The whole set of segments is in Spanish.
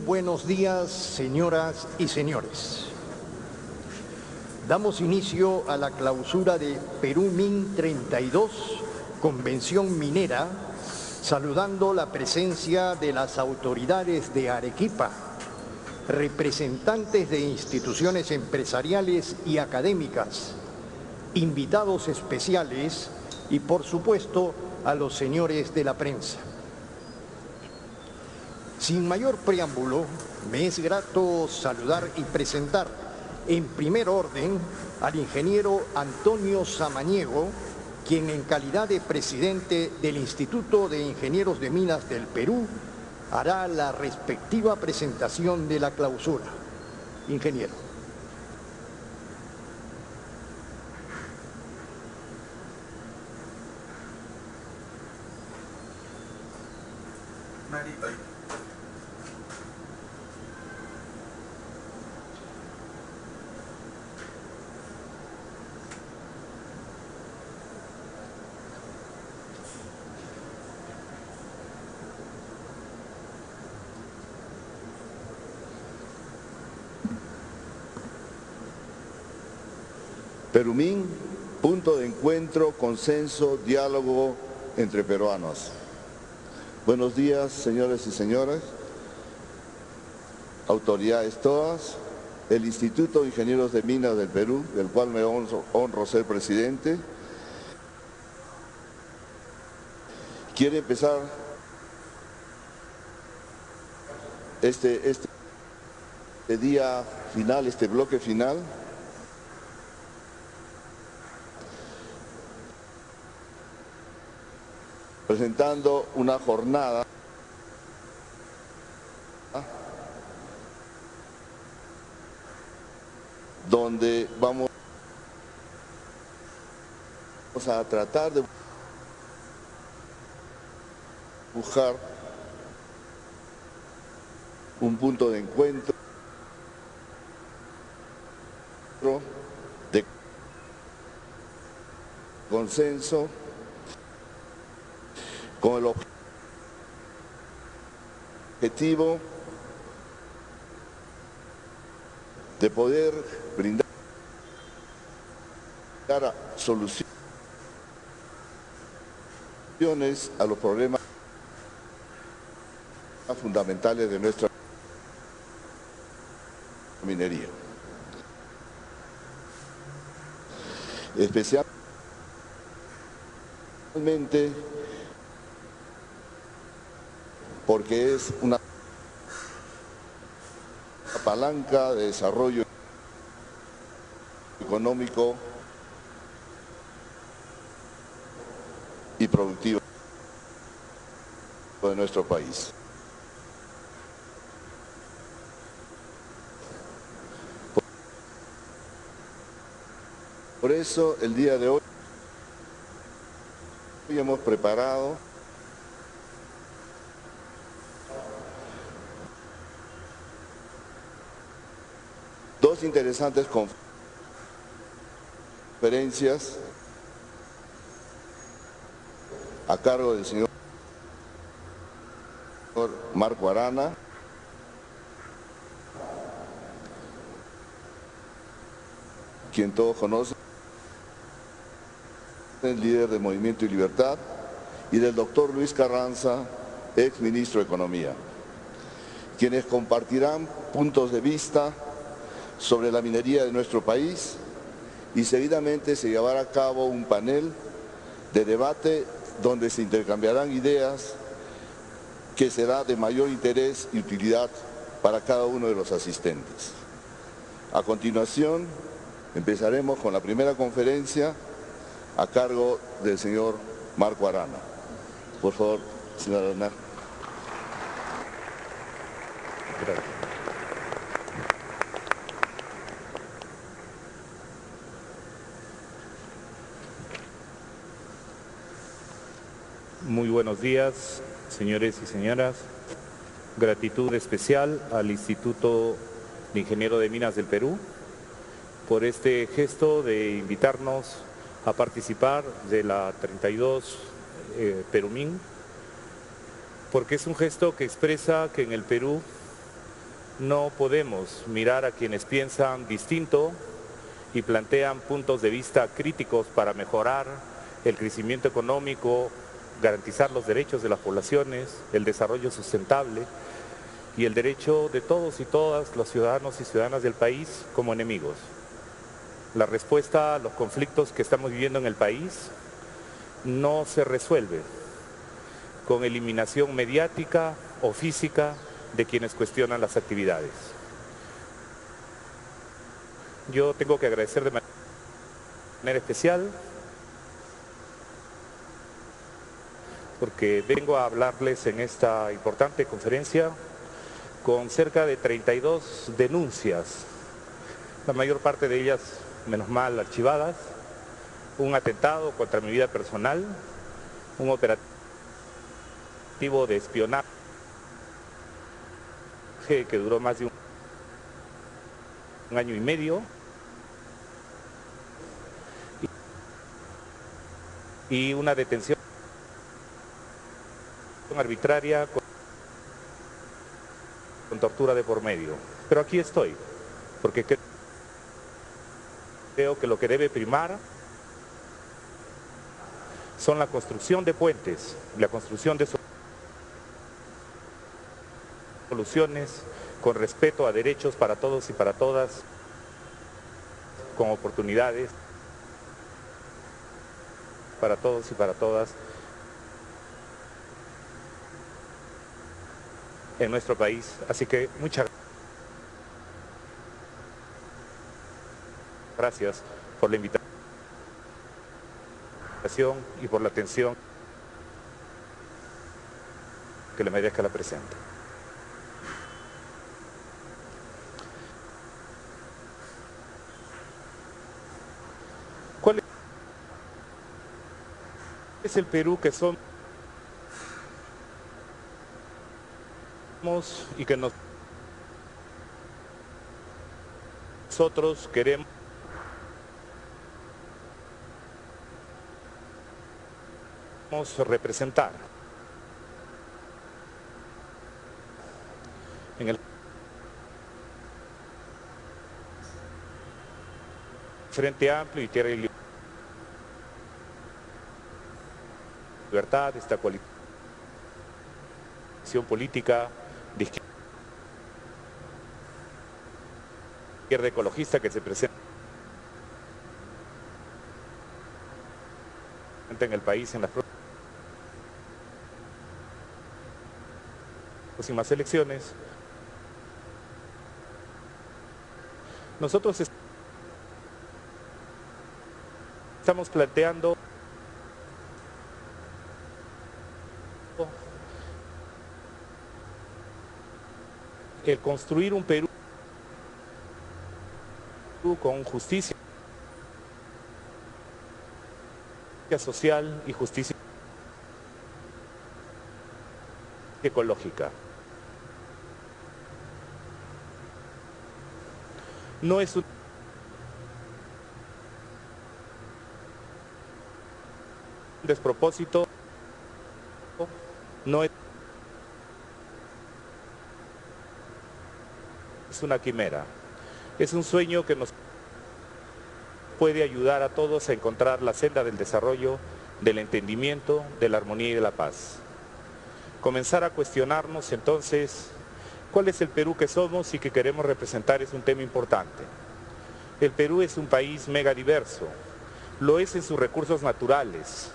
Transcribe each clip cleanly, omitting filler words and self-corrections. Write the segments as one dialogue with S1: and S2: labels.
S1: buenos días, señoras y señores. Damos inicio a la clausura de Perú-Min 32, Convención Minera, saludando la presencia de las autoridades de Arequipa, representantes de instituciones empresariales y académicas, invitados especiales y, por supuesto, a los señores de la prensa. Sin mayor preámbulo, me es grato saludar y presentar en primer orden al ingeniero Antonio Samaniego, quien en calidad de presidente del Instituto de Ingenieros de Minas del Perú hará la respectiva presentación de la clausura. Ingeniero.
S2: Perú-Min, punto de encuentro, consenso, diálogo entre peruanos. Buenos días, señores y señoras, autoridades todas, el Instituto de Ingenieros de Minas del Perú, del cual me honro ser presidente. Quiere empezar este día final, este bloque final, presentando una jornada donde vamos a tratar de buscar un punto de encuentro de consenso con el objetivo de poder brindar soluciones a los problemas fundamentales de nuestra minería. Especialmente porque es una palanca de desarrollo económico y productivo de nuestro país. Por eso, el día de hoy hemos preparado dos interesantes conferencias a cargo del señor Marco Arana, quien todos conocen, el líder del Movimiento y Libertad, y del doctor Luis Carranza, ex ministro de Economía, quienes compartirán puntos de vista sobre la minería de nuestro país, y seguidamente se llevará a cabo un panel de debate donde se intercambiarán ideas que será de mayor interés y utilidad para cada uno de los asistentes. A continuación, empezaremos con la primera conferencia a cargo del señor Marco Arana. Por favor, señor Arana.
S1: Gracias.
S3: Muy buenos días, señores y señoras. Gratitud especial al Instituto de Ingeniero de Minas del Perú por este gesto de invitarnos a participar de la 32 Perú-Min, porque es un gesto que expresa que en el Perú No podemos mirar a quienes piensan distinto y plantean puntos de vista críticos para mejorar el crecimiento económico, garantizar los derechos de las poblaciones, el desarrollo sustentable y el derecho de todos y todas los ciudadanos y ciudadanas del país como enemigos. La respuesta a los conflictos que estamos viviendo en el país no se resuelve con eliminación mediática o física de quienes cuestionan las actividades. Yo tengo que agradecer de manera especial porque vengo a hablarles en esta importante conferencia con cerca de 32 denuncias, la mayor parte de ellas, menos mal, archivadas, un atentado contra mi vida personal, un operativo de espionaje que duró más de un año y medio, y una detención arbitraria con tortura de por medio. Pero aquí estoy, porque creo que lo que debe primar son la construcción de puentes, la construcción de soluciones con respeto a derechos para todos y para todas, con oportunidades para todos y para todas en nuestro país. Así que muchas gracias por la invitación y por la atención que le merezca la presente. ¿Cuál es el Perú que somos y que nosotros queremos representar? En el Frente Amplio y Tierra y Libertad, esta coalición política de izquierda ecologista que se presenta en el país en las próximas elecciones, nosotros estamos planteando el construir un Perú con justicia social y justicia ecológica. No es un despropósito, no es una quimera, es un sueño que nos puede ayudar a todos a encontrar la senda del desarrollo, del entendimiento, de la armonía y de la paz. Comenzar a cuestionarnos entonces cuál es el Perú que somos y que queremos representar es un tema importante. El Perú es un país mega diverso, lo es en sus recursos naturales,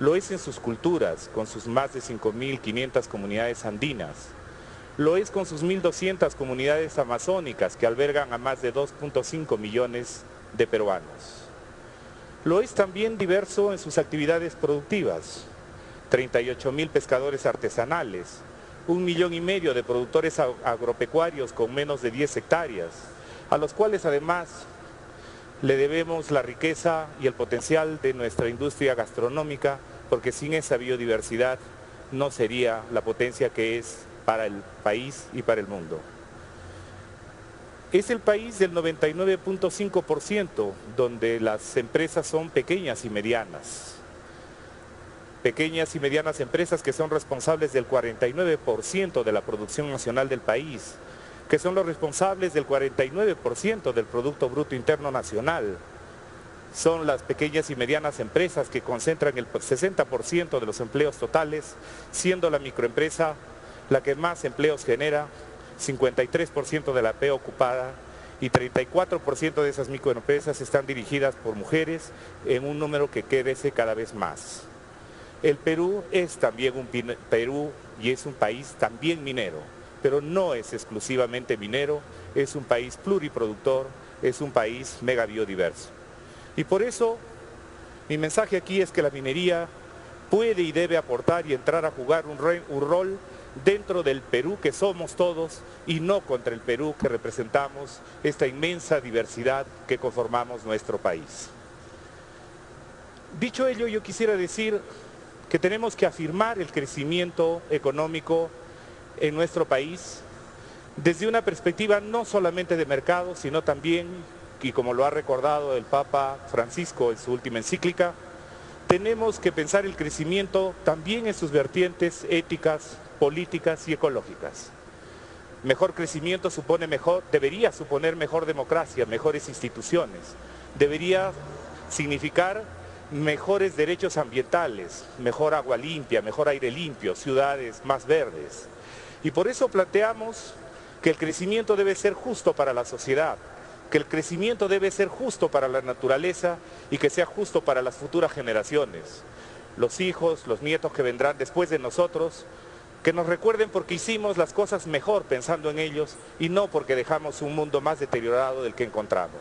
S3: lo es en sus culturas, con sus más de 5.500 comunidades andinas, lo es con sus 1.200 comunidades amazónicas que albergan a más de 2.5 millones de peruanos. Lo es también diverso en sus actividades productivas, 38.000 pescadores artesanales, 1,5 millones de productores agropecuarios con menos de 10 hectáreas, a los cuales además le debemos la riqueza y el potencial de nuestra industria gastronómica, porque sin esa biodiversidad no sería la potencia que es para el país y para el mundo. Es el país del 99.5%, donde las empresas son pequeñas y medianas. Pequeñas y medianas empresas que son responsables del 49% de la producción nacional del país, que son los responsables del 49% del Producto Bruto Interno Nacional. Son las pequeñas y medianas empresas que concentran el 60% de los empleos totales, siendo la microempresa la que más empleos genera, 53% de la P ocupada, y 34% de esas microempresas están dirigidas por mujeres en un número que crece cada vez más. El Perú es también y es un país también minero, pero no es exclusivamente minero, es un país pluriproductor, es un país mega biodiverso. Y por eso mi mensaje aquí es que la minería puede y debe aportar y entrar a jugar un rol dentro del Perú que somos todos y no contra el Perú que representamos esta inmensa diversidad que conformamos nuestro país. Dicho ello, yo quisiera decir que tenemos que afirmar el crecimiento económico en nuestro país desde una perspectiva no solamente de mercado, sino también, y como lo ha recordado el Papa Francisco en su última encíclica, tenemos que pensar el crecimiento también en sus vertientes éticas, políticas y ecológicas. Mejor crecimiento debería suponer mejor democracia, mejores instituciones, debería significar mejores derechos ambientales, mejor agua limpia, mejor aire limpio, ciudades más verdes. Y por eso planteamos que el crecimiento debe ser justo para la sociedad, que el crecimiento debe ser justo para la naturaleza y que sea justo para las futuras generaciones. Los hijos, los nietos que vendrán después de nosotros, que nos recuerden porque hicimos las cosas mejor pensando en ellos y no porque dejamos un mundo más deteriorado del que encontramos.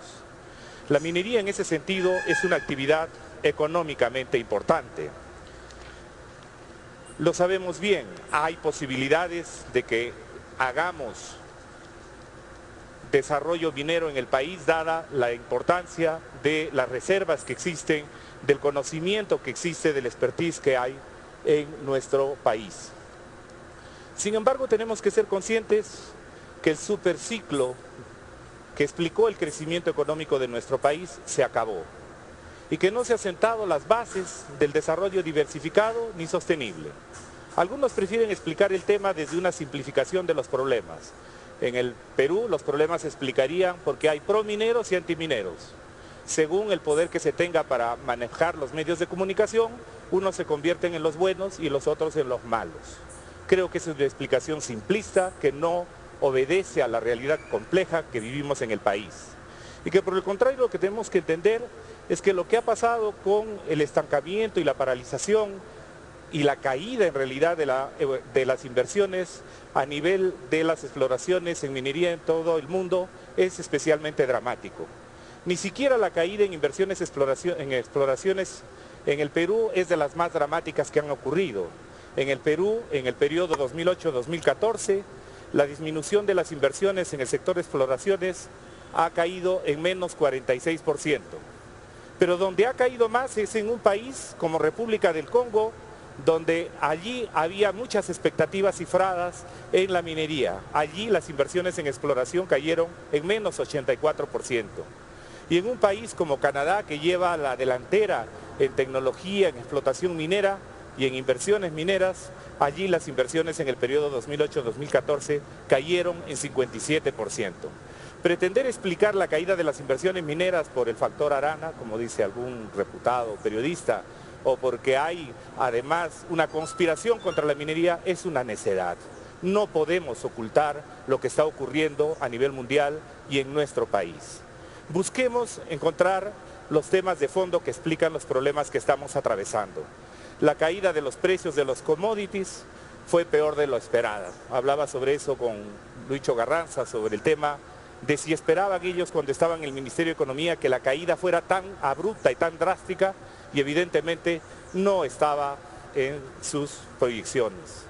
S3: La minería en ese sentido es una actividad económicamente importante. Lo sabemos bien, hay posibilidades de que hagamos desarrollo minero en el país dada la importancia de las reservas que existen, del conocimiento que existe, del expertise que hay en nuestro país. Sin embargo, tenemos que ser conscientes que el superciclo que explicó el crecimiento económico de nuestro país se acabó y que no se han sentado las bases del desarrollo diversificado ni sostenible. Algunos prefieren explicar el tema desde una simplificación de los problemas. En el Perú los problemas se explicarían porque hay promineros y antimineros. Según el poder que se tenga para manejar los medios de comunicación, unos se convierten en los buenos y los otros en los malos. Creo que es una explicación simplista que no obedece a la realidad compleja que vivimos en el país. Y que por el contrario lo que tenemos que entender es que lo que ha pasado con el estancamiento y la paralización y la caída en realidad de las inversiones a nivel de las exploraciones en minería en todo el mundo es especialmente dramático. Ni siquiera la caída en inversiones en exploraciones en el Perú es de las más dramáticas que han ocurrido. En el Perú, en el periodo 2008-2014, la disminución de las inversiones en el sector de exploraciones ha caído en menos 46%. Pero donde ha caído más es en un país como República del Congo, donde allí había muchas expectativas cifradas en la minería. Allí las inversiones en exploración cayeron en menos 84%. Y en un país como Canadá, que lleva la delantera en tecnología, en explotación minera y en inversiones mineras, allí las inversiones en el periodo 2008-2014 cayeron en 57%. Pretender explicar la caída de las inversiones mineras por el factor Arana, como dice algún reputado periodista, o porque hay además una conspiración contra la minería, es una necedad. No podemos ocultar lo que está ocurriendo a nivel mundial y en nuestro país. Busquemos encontrar los temas de fondo que explican los problemas que estamos atravesando. La caída de los precios de los commodities fue peor de lo esperado. Hablaba sobre eso con Lucho Garranza, sobre el tema de si esperaban ellos cuando estaban en el Ministerio de Economía que la caída fuera tan abrupta y tan drástica, y evidentemente no estaba en sus proyecciones.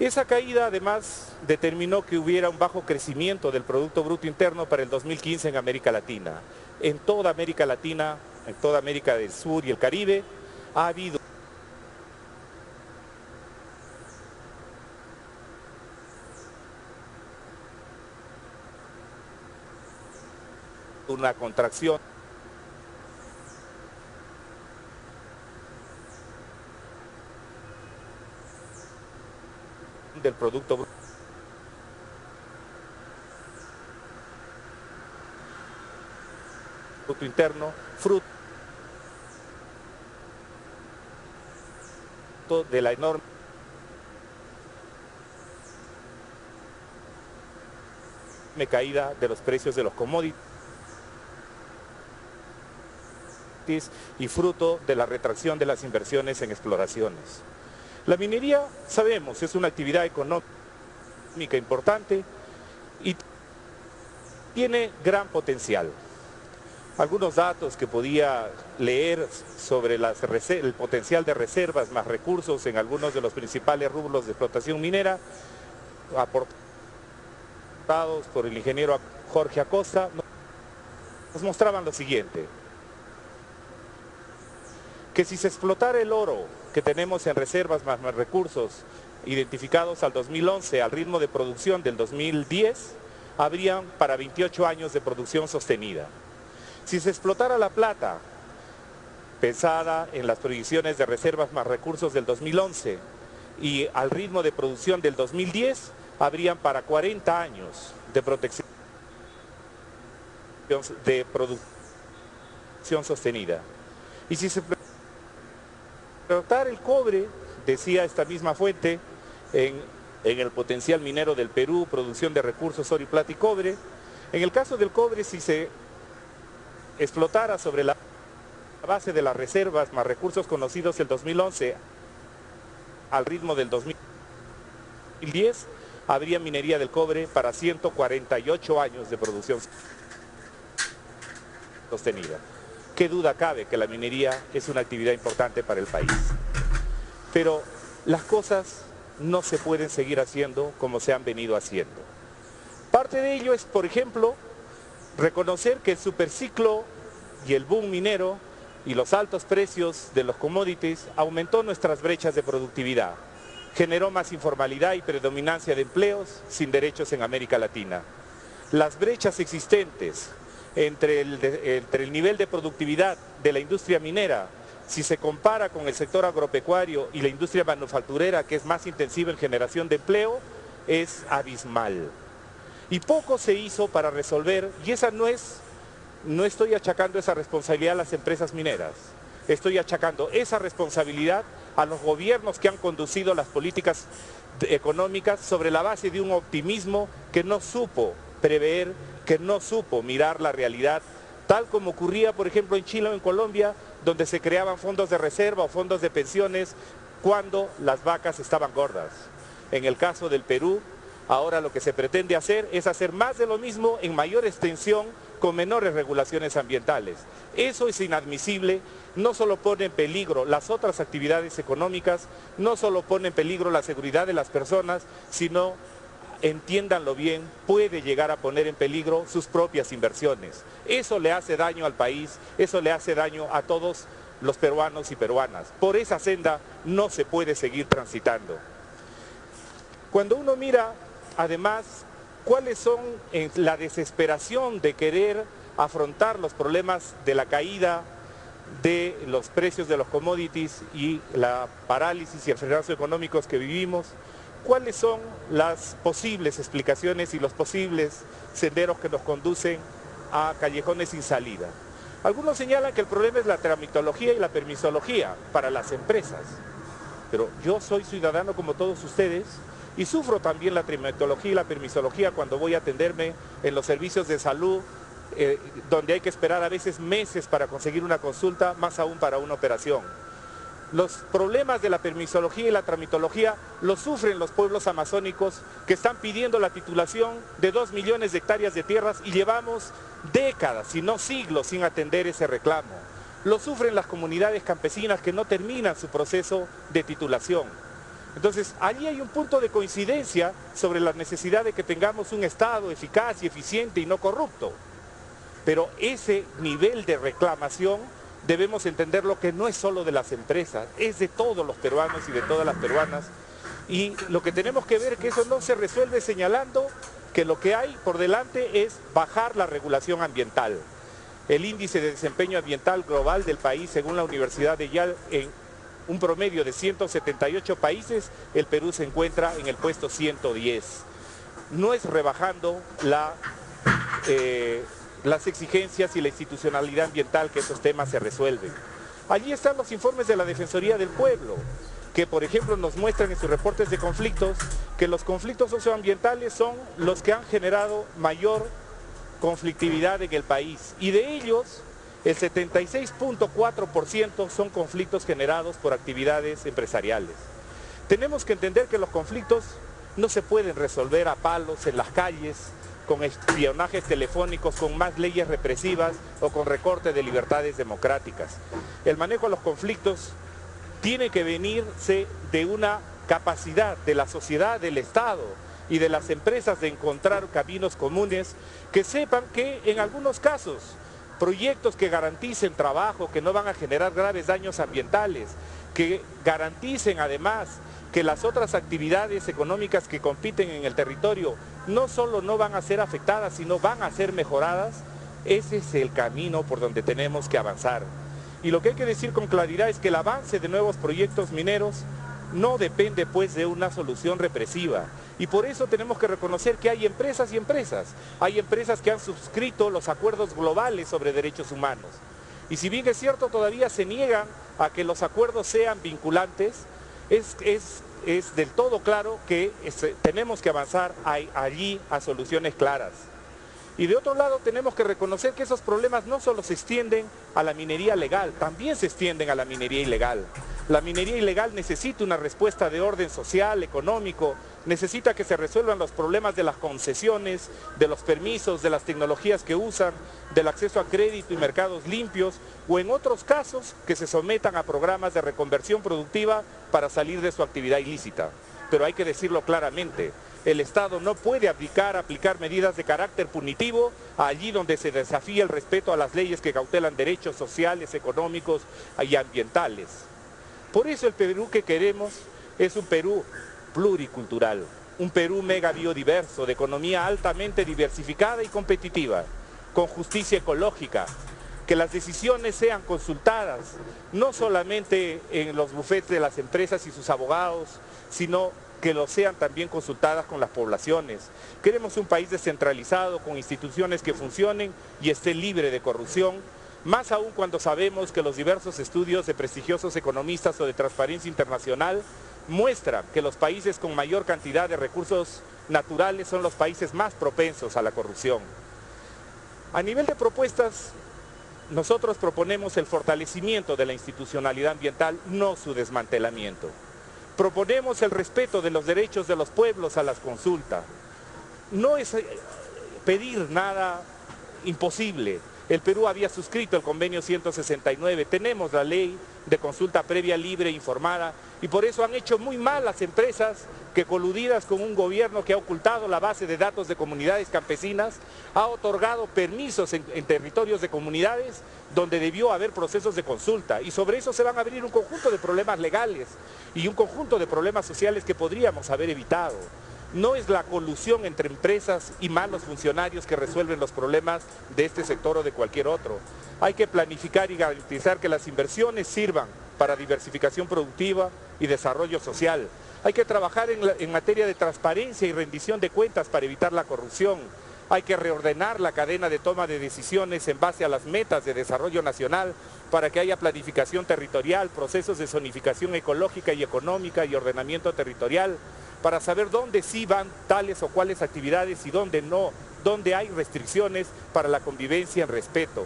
S3: Esa caída además determinó que hubiera un bajo crecimiento del Producto Bruto Interno para el 2015 en América Latina. En toda América Latina, en toda América del Sur y el Caribe, ha habido una contracción del Producto Bruto Producto Interno, fruto de la enorme caída de los precios de los commodities y fruto de la retracción de las inversiones en exploraciones. La minería, sabemos, es una actividad económica importante y tiene gran potencial. Algunos datos que podía leer sobre el potencial de reservas más recursos en algunos de los principales rubros de explotación minera, aportados por el ingeniero Jorge Acosta, nos mostraban lo siguiente: que si se explotara el oro que tenemos en reservas más recursos identificados al 2011 al ritmo de producción del 2010, habrían para 28 años de producción sostenida. Si se explotara la plata, pensada en las proyecciones de reservas más recursos del 2011 y al ritmo de producción del 2010, habrían para 40 años de producción sostenida. Y si se explotara el cobre, decía esta misma fuente, en el potencial minero del Perú, producción de recursos oro y plata y cobre, en el caso del cobre, si se explotara sobre la base de las reservas más recursos conocidos el 2011 al ritmo del 2010, habría minería del cobre para 148 años de producción sostenida. ¿Qué duda cabe que la minería es una actividad importante para el país? Pero las cosas no se pueden seguir haciendo como se han venido haciendo. Parte de ello es, por ejemplo, reconocer que el superciclo y el boom minero y los altos precios de los commodities aumentó nuestras brechas de productividad, generó más informalidad y predominancia de empleos sin derechos en América Latina. Las brechas existentes entre el nivel de productividad de la industria minera, si se compara con el sector agropecuario y la industria manufacturera, que es más intensiva en generación de empleo, es abismal. Y poco se hizo para resolver, y esa no estoy achacando esa responsabilidad a las empresas mineras, estoy achacando esa responsabilidad a los gobiernos que han conducido las políticas económicas sobre la base de un optimismo que no supo prever, que no supo mirar la realidad, tal como ocurría, por ejemplo, en Chile o en Colombia, donde se creaban fondos de reserva o fondos de pensiones cuando las vacas estaban gordas. En el caso del Perú, ahora lo que se pretende hacer es hacer más de lo mismo en mayor extensión con menores regulaciones ambientales. Eso es inadmisible, no solo pone en peligro las otras actividades económicas, no solo pone en peligro la seguridad de las personas, sino, entiéndanlo bien, puede llegar a poner en peligro sus propias inversiones. Eso le hace daño al país, eso le hace daño a todos los peruanos y peruanas. Por esa senda no se puede seguir transitando. Cuando uno mira, además, cuáles son la desesperación de querer afrontar los problemas de la caída de los precios de los commodities y la parálisis y el frenazo económicos que vivimos, cuáles son las posibles explicaciones y los posibles senderos que nos conducen a callejones sin salida. Algunos señalan que el problema es la tramitología y la permisología para las empresas, pero yo soy ciudadano como todos ustedes y sufro también la tramitología y la permisología cuando voy a atenderme en los servicios de salud, donde hay que esperar a veces meses para conseguir una consulta, más aún para una operación. Los problemas de la permisología y la tramitología los sufren los pueblos amazónicos que están pidiendo la titulación de 2 millones de hectáreas de tierras y llevamos décadas, si no siglos, sin atender ese reclamo. Lo sufren las comunidades campesinas que no terminan su proceso de titulación. Entonces, allí hay un punto de coincidencia sobre la necesidad de que tengamos un Estado eficaz y eficiente y no corrupto. Pero ese nivel de reclamación debemos entenderlo que no es solo de las empresas, es de todos los peruanos y de todas las peruanas. Y lo que tenemos que ver es que eso no se resuelve señalando que lo que hay por delante es bajar la regulación ambiental. El índice de desempeño ambiental global del país, según la Universidad de Yale, en un promedio de 178 países, el Perú se encuentra en el puesto 110. No es rebajando la las exigencias y la institucionalidad ambiental que esos temas se resuelven. Allí están los informes de la Defensoría del Pueblo, que por ejemplo nos muestran en sus reportes de conflictos que los conflictos socioambientales son los que han generado mayor conflictividad en el país, y de ellos el 76.4% son conflictos generados por actividades empresariales. Tenemos que entender que los conflictos no se pueden resolver a palos en las calles, con espionajes telefónicos, con más leyes represivas o con recorte de libertades democráticas. El manejo de los conflictos tiene que venirse de una capacidad de la sociedad, del Estado y de las empresas de encontrar caminos comunes que sepan que en algunos casos proyectos que garanticen trabajo, que no van a generar graves daños ambientales, que garanticen además que las otras actividades económicas que compiten en el territorio no solo no van a ser afectadas, sino van a ser mejoradas. Ese es el camino por donde tenemos que avanzar. Y lo que hay que decir con claridad es que el avance de nuevos proyectos mineros no depende pues de una solución represiva. Y por eso tenemos que reconocer que hay empresas y empresas. Hay empresas que han suscrito los acuerdos globales sobre derechos humanos. Y si bien es cierto, todavía se niegan a que los acuerdos sean vinculantes, es del todo claro que tenemos que avanzar allí a soluciones claras. Y de otro lado tenemos que reconocer que esos problemas no solo se extienden a la minería legal, también se extienden a la minería ilegal. La minería ilegal necesita una respuesta de orden social, económico, necesita que se resuelvan los problemas de las concesiones, de los permisos, de las tecnologías que usan, del acceso a crédito y mercados limpios, o en otros casos que se sometan a programas de reconversión productiva para salir de su actividad ilícita. Pero hay que decirlo claramente, el Estado no puede aplicar medidas de carácter punitivo allí donde se desafía el respeto a las leyes que cautelan derechos sociales, económicos y ambientales. Por eso el Perú que queremos es un Perú pluricultural, un Perú mega biodiverso, de economía altamente diversificada y competitiva, con justicia ecológica, que las decisiones sean consultadas, no solamente en los bufetes de las empresas y sus abogados, sino que lo sean también consultadas con las poblaciones. Queremos un país descentralizado, con instituciones que funcionen y esté libre de corrupción, más aún cuando sabemos que los diversos estudios de prestigiosos economistas o de Transparencia Internacional muestran que los países con mayor cantidad de recursos naturales son los países más propensos a la corrupción. A nivel de propuestas, nosotros proponemos el fortalecimiento de la institucionalidad ambiental, no su desmantelamiento. Proponemos el respeto de los derechos de los pueblos a las consultas. No es pedir nada imposible. El Perú había suscrito el convenio 169, tenemos la ley de consulta previa, libre e informada, y por eso han hecho muy mal las empresas que, coludidas con un gobierno que ha ocultado la base de datos de comunidades campesinas, ha otorgado permisos en territorios de comunidades donde debió haber procesos de consulta, y sobre eso se van a abrir un conjunto de problemas legales y un conjunto de problemas sociales que podríamos haber evitado. No es la colusión entre empresas y malos funcionarios que resuelven los problemas de este sector o de cualquier otro. Hay que planificar y garantizar que las inversiones sirvan para diversificación productiva y desarrollo social. Hay que trabajar en materia de transparencia y rendición de cuentas para evitar la corrupción. Hay que reordenar la cadena de toma de decisiones en base a las metas de desarrollo nacional para que haya planificación territorial, procesos de zonificación ecológica y económica y ordenamiento territorial, para saber dónde sí van tales o cuales actividades y dónde no, dónde hay restricciones para la convivencia en respeto.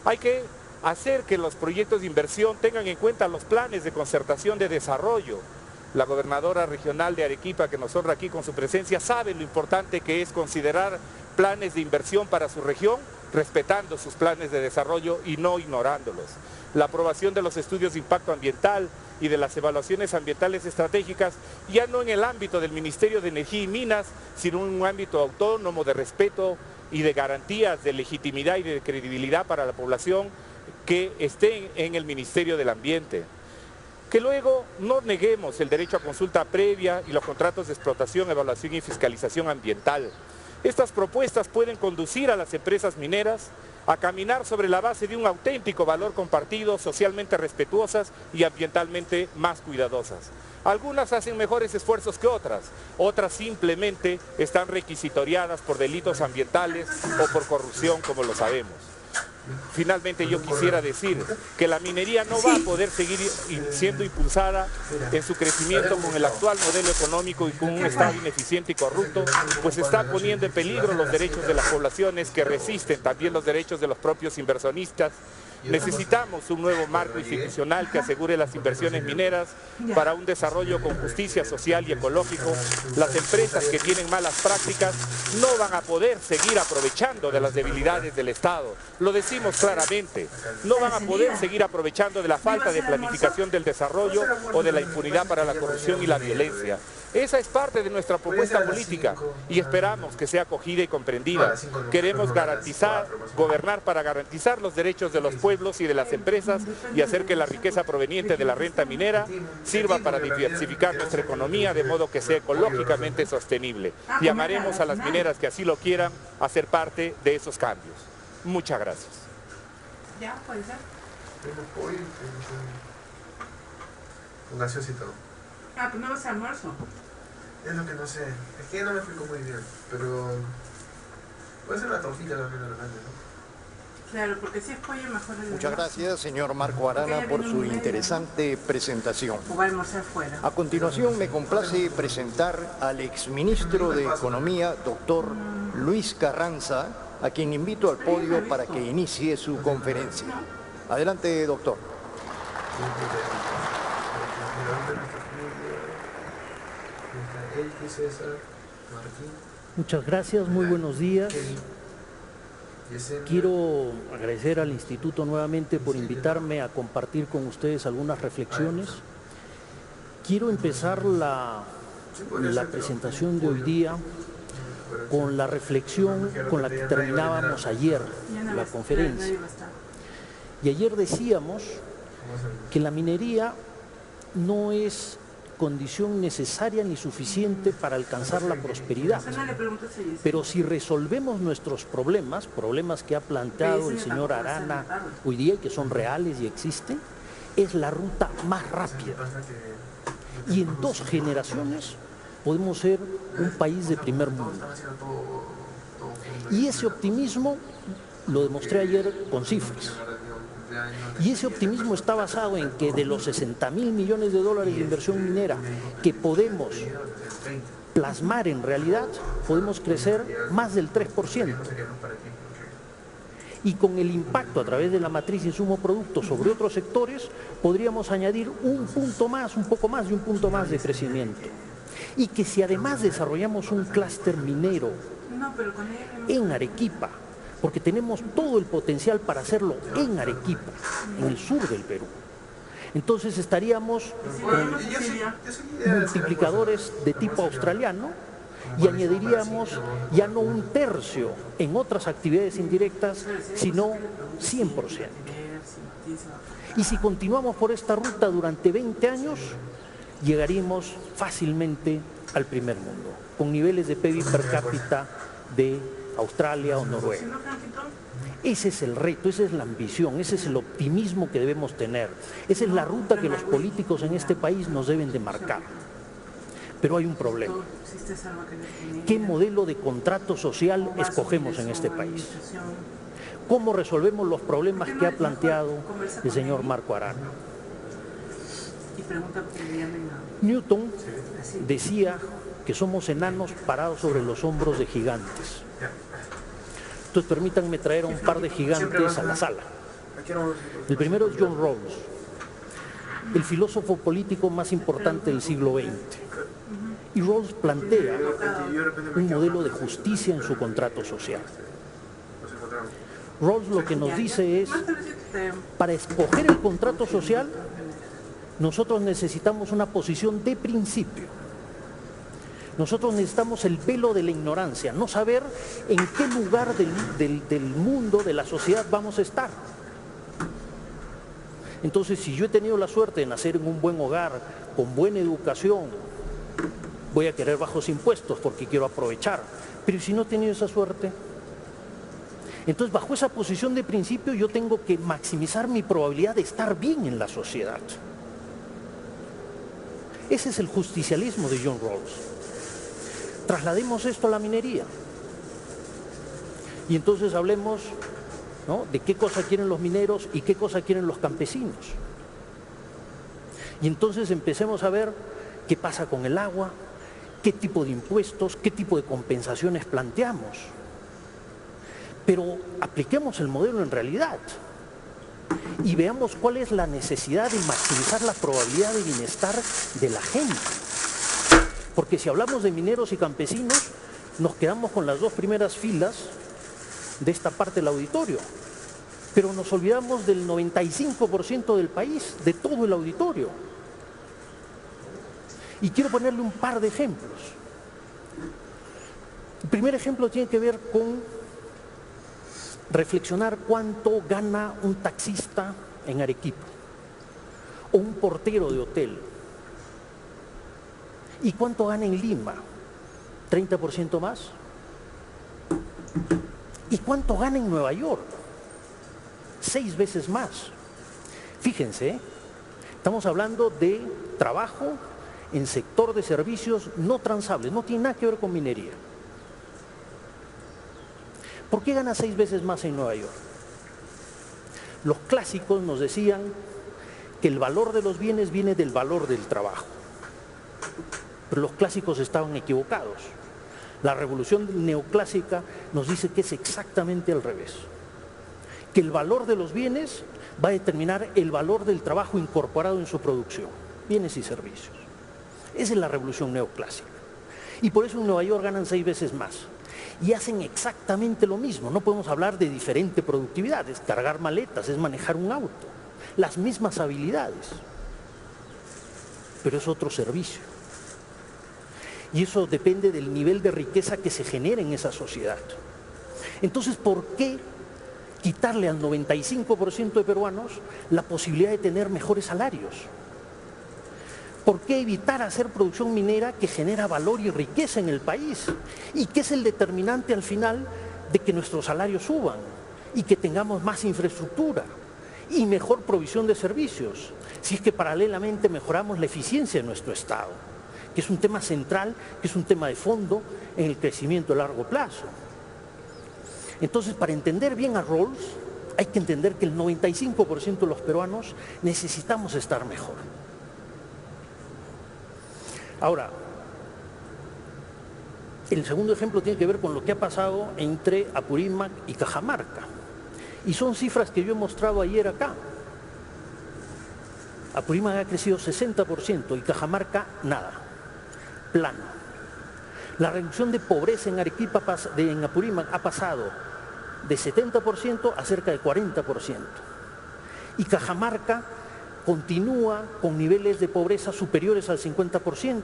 S3: Hay que hacer que los proyectos de inversión tengan en cuenta los planes de concertación de desarrollo. La gobernadora regional de Arequipa, que nos honra aquí con su presencia, sabe lo importante que es considerar planes de inversión para su región, respetando sus planes de desarrollo y no ignorándolos. La aprobación de los estudios de impacto ambiental y de las evaluaciones ambientales estratégicas, ya no en el ámbito del Ministerio de Energía y Minas, sino en un ámbito autónomo de respeto y de garantías de legitimidad y de credibilidad para la población que estén en el Ministerio del Ambiente. Que luego no neguemos el derecho a consulta previa y los contratos de explotación, evaluación y fiscalización ambiental. Estas propuestas pueden conducir a las empresas mineras a caminar sobre la base de un auténtico valor compartido, socialmente respetuosas y ambientalmente más cuidadosas. Algunas hacen mejores esfuerzos que otras simplemente están requisitoriadas por delitos ambientales o por corrupción, como lo sabemos. Finalmente yo quisiera decir que la minería no va a poder seguir siendo impulsada en su crecimiento con el actual modelo económico y con un Estado ineficiente y corrupto, pues está poniendo en peligro los derechos de las poblaciones que resisten, también los derechos de los propios inversionistas. Necesitamos un nuevo marco institucional que asegure las inversiones mineras para un desarrollo con justicia social y ecológico. Las empresas que tienen malas prácticas no van a poder seguir aprovechando de las debilidades del Estado. Lo decimos claramente, no van a poder seguir aprovechando de la falta de planificación del desarrollo o de la impunidad para la corrupción y la violencia. Esa es parte de nuestra propuesta política y esperamos que sea acogida y comprendida. Queremos gobernar para garantizar los derechos de los pueblos y de las empresas y hacer que la riqueza proveniente de la renta minera sirva para diversificar nuestra economía de modo que sea ecológicamente sostenible. Llamaremos a las mineras que así lo quieran a ser parte de esos cambios. Muchas gracias.
S4: Ya, puede ser.
S5: Con gaseosa y todo.
S4: Ah, pues no vas a almuerzo.
S5: Es lo que no sé. Es que no me explico muy bien. Pero puede ser una tortilla también de repente, ¿no?
S4: Claro, porque si es pollo mejor el
S1: Muchas gracias, señor Marco Arana, por su interesante presentación.
S4: O va a almorzar fuera.
S1: A continuación me complace presentar al exministro de Economía, doctor Luis Carranza, a quien invito al podio para que inicie su conferencia. Adelante, doctor.
S6: Muchas gracias, muy buenos días. Quiero agradecer al Instituto nuevamente por invitarme a compartir con ustedes algunas reflexiones. Quiero empezar la presentación de hoy día con la reflexión con la que terminábamos ayer la conferencia. Y ayer decíamos que la minería no es condición necesaria ni suficiente para alcanzar la prosperidad. Pero si resolvemos nuestros problemas que ha planteado el señor Arana hoy día y que son reales y existen, es la ruta más rápida. Y en 2 generaciones podemos ser un país de primer mundo. Y ese optimismo lo demostré ayer con cifras. Y ese optimismo está basado en que de los 60.000 millones de dólares de inversión minera que podemos plasmar en realidad, podemos crecer más del 3%. Y con el impacto a través de la matriz insumo-producto sobre otros sectores, podríamos añadir un punto más, un poco más de un punto más de crecimiento. Y que si además desarrollamos un clúster minero en Arequipa, porque tenemos todo el potencial para hacerlo en Arequipa, en el sur del Perú. Entonces estaríamos con multiplicadores de tipo australiano y añadiríamos ya no 1/3 en otras actividades indirectas, sino 100%. Y si continuamos por esta ruta durante 20 años, llegaríamos fácilmente al primer mundo, con niveles de PIB per cápita de Australia o Noruega. Ese es el reto, esa es la ambición, ese es el optimismo que debemos tener. Esa es la ruta que los políticos en este país nos deben de marcar. Pero hay un problema. ¿Qué modelo de contrato social escogemos en este país? ¿Cómo resolvemos los problemas que ha planteado el señor Marco Arana? Newton decía que somos enanos parados sobre los hombros de gigantes. Entonces permítanme traer a un par de gigantes a la sala. El primero es John Rawls, el filósofo político más importante del siglo XX. Y Rawls plantea un modelo de justicia en su contrato social. Rawls lo que nos dice es, para escoger el contrato social, nosotros necesitamos una posición de principio. Nosotros necesitamos el velo de la ignorancia, no saber en qué lugar del mundo, de la sociedad vamos a estar. Entonces, si yo he tenido la suerte de nacer en un buen hogar, con buena educación, voy a querer bajos impuestos porque quiero aprovechar. Pero si no he tenido esa suerte, entonces bajo esa posición de principio yo tengo que maximizar mi probabilidad de estar bien en la sociedad. Ese es el justicialismo de John Rawls. Traslademos esto a la minería. Y entonces hablemos, ¿no?, de qué cosa quieren los mineros y qué cosa quieren los campesinos. Y entonces empecemos a ver qué pasa con el agua, qué tipo de impuestos, qué tipo de compensaciones planteamos. Pero apliquemos el modelo en realidad y veamos cuál es la necesidad de maximizar la probabilidad de bienestar de la gente. Porque si hablamos de mineros y campesinos, nos quedamos con las dos primeras filas de esta parte del auditorio, pero nos olvidamos del 95% del país, de todo el auditorio. Y quiero ponerle un par de ejemplos. El primer ejemplo tiene que ver con reflexionar cuánto gana un taxista en Arequipa o un portero de hotel y cuánto gana en Lima, 30% más, y cuánto gana en Nueva York, 6 veces más. Fíjense, estamos hablando de trabajo en sector de servicios no transables, no tiene nada que ver con minería. ¿Por qué gana 6 veces más en Nueva York? Los clásicos nos decían que el valor de los bienes viene del valor del trabajo. Pero los clásicos estaban equivocados. La revolución neoclásica nos dice que es exactamente al revés. Que el valor de los bienes va a determinar el valor del trabajo incorporado en su producción, bienes y servicios. Esa es la revolución neoclásica. Y por eso en Nueva York ganan 6 veces más. Y hacen exactamente lo mismo. No podemos hablar de diferente productividad. Es cargar maletas, es manejar un auto. Las mismas habilidades. Pero es otro servicio. Y eso depende del nivel de riqueza que se genera en esa sociedad. Entonces, ¿por qué quitarle al 95% de peruanos la posibilidad de tener mejores salarios? ¿Por qué evitar hacer producción minera que genera valor y riqueza en el país? Y que es el determinante al final de que nuestros salarios suban y que tengamos más infraestructura y mejor provisión de servicios, si es que paralelamente mejoramos la eficiencia de nuestro Estado, que es un tema central, que es un tema de fondo en el crecimiento a largo plazo. Entonces, para entender bien a Rawls, hay que entender que el 95% de los peruanos necesitamos estar mejor. Ahora, el segundo ejemplo tiene que ver con lo que ha pasado entre Apurímac y Cajamarca. Y son cifras que yo he mostrado ayer acá. Apurímac ha crecido 60% y Cajamarca nada, plano. La reducción de pobreza en Arequipa, en Apurímac, ha pasado de 70% a cerca de 40%. Y Cajamarca continúa con niveles de pobreza superiores al 50%.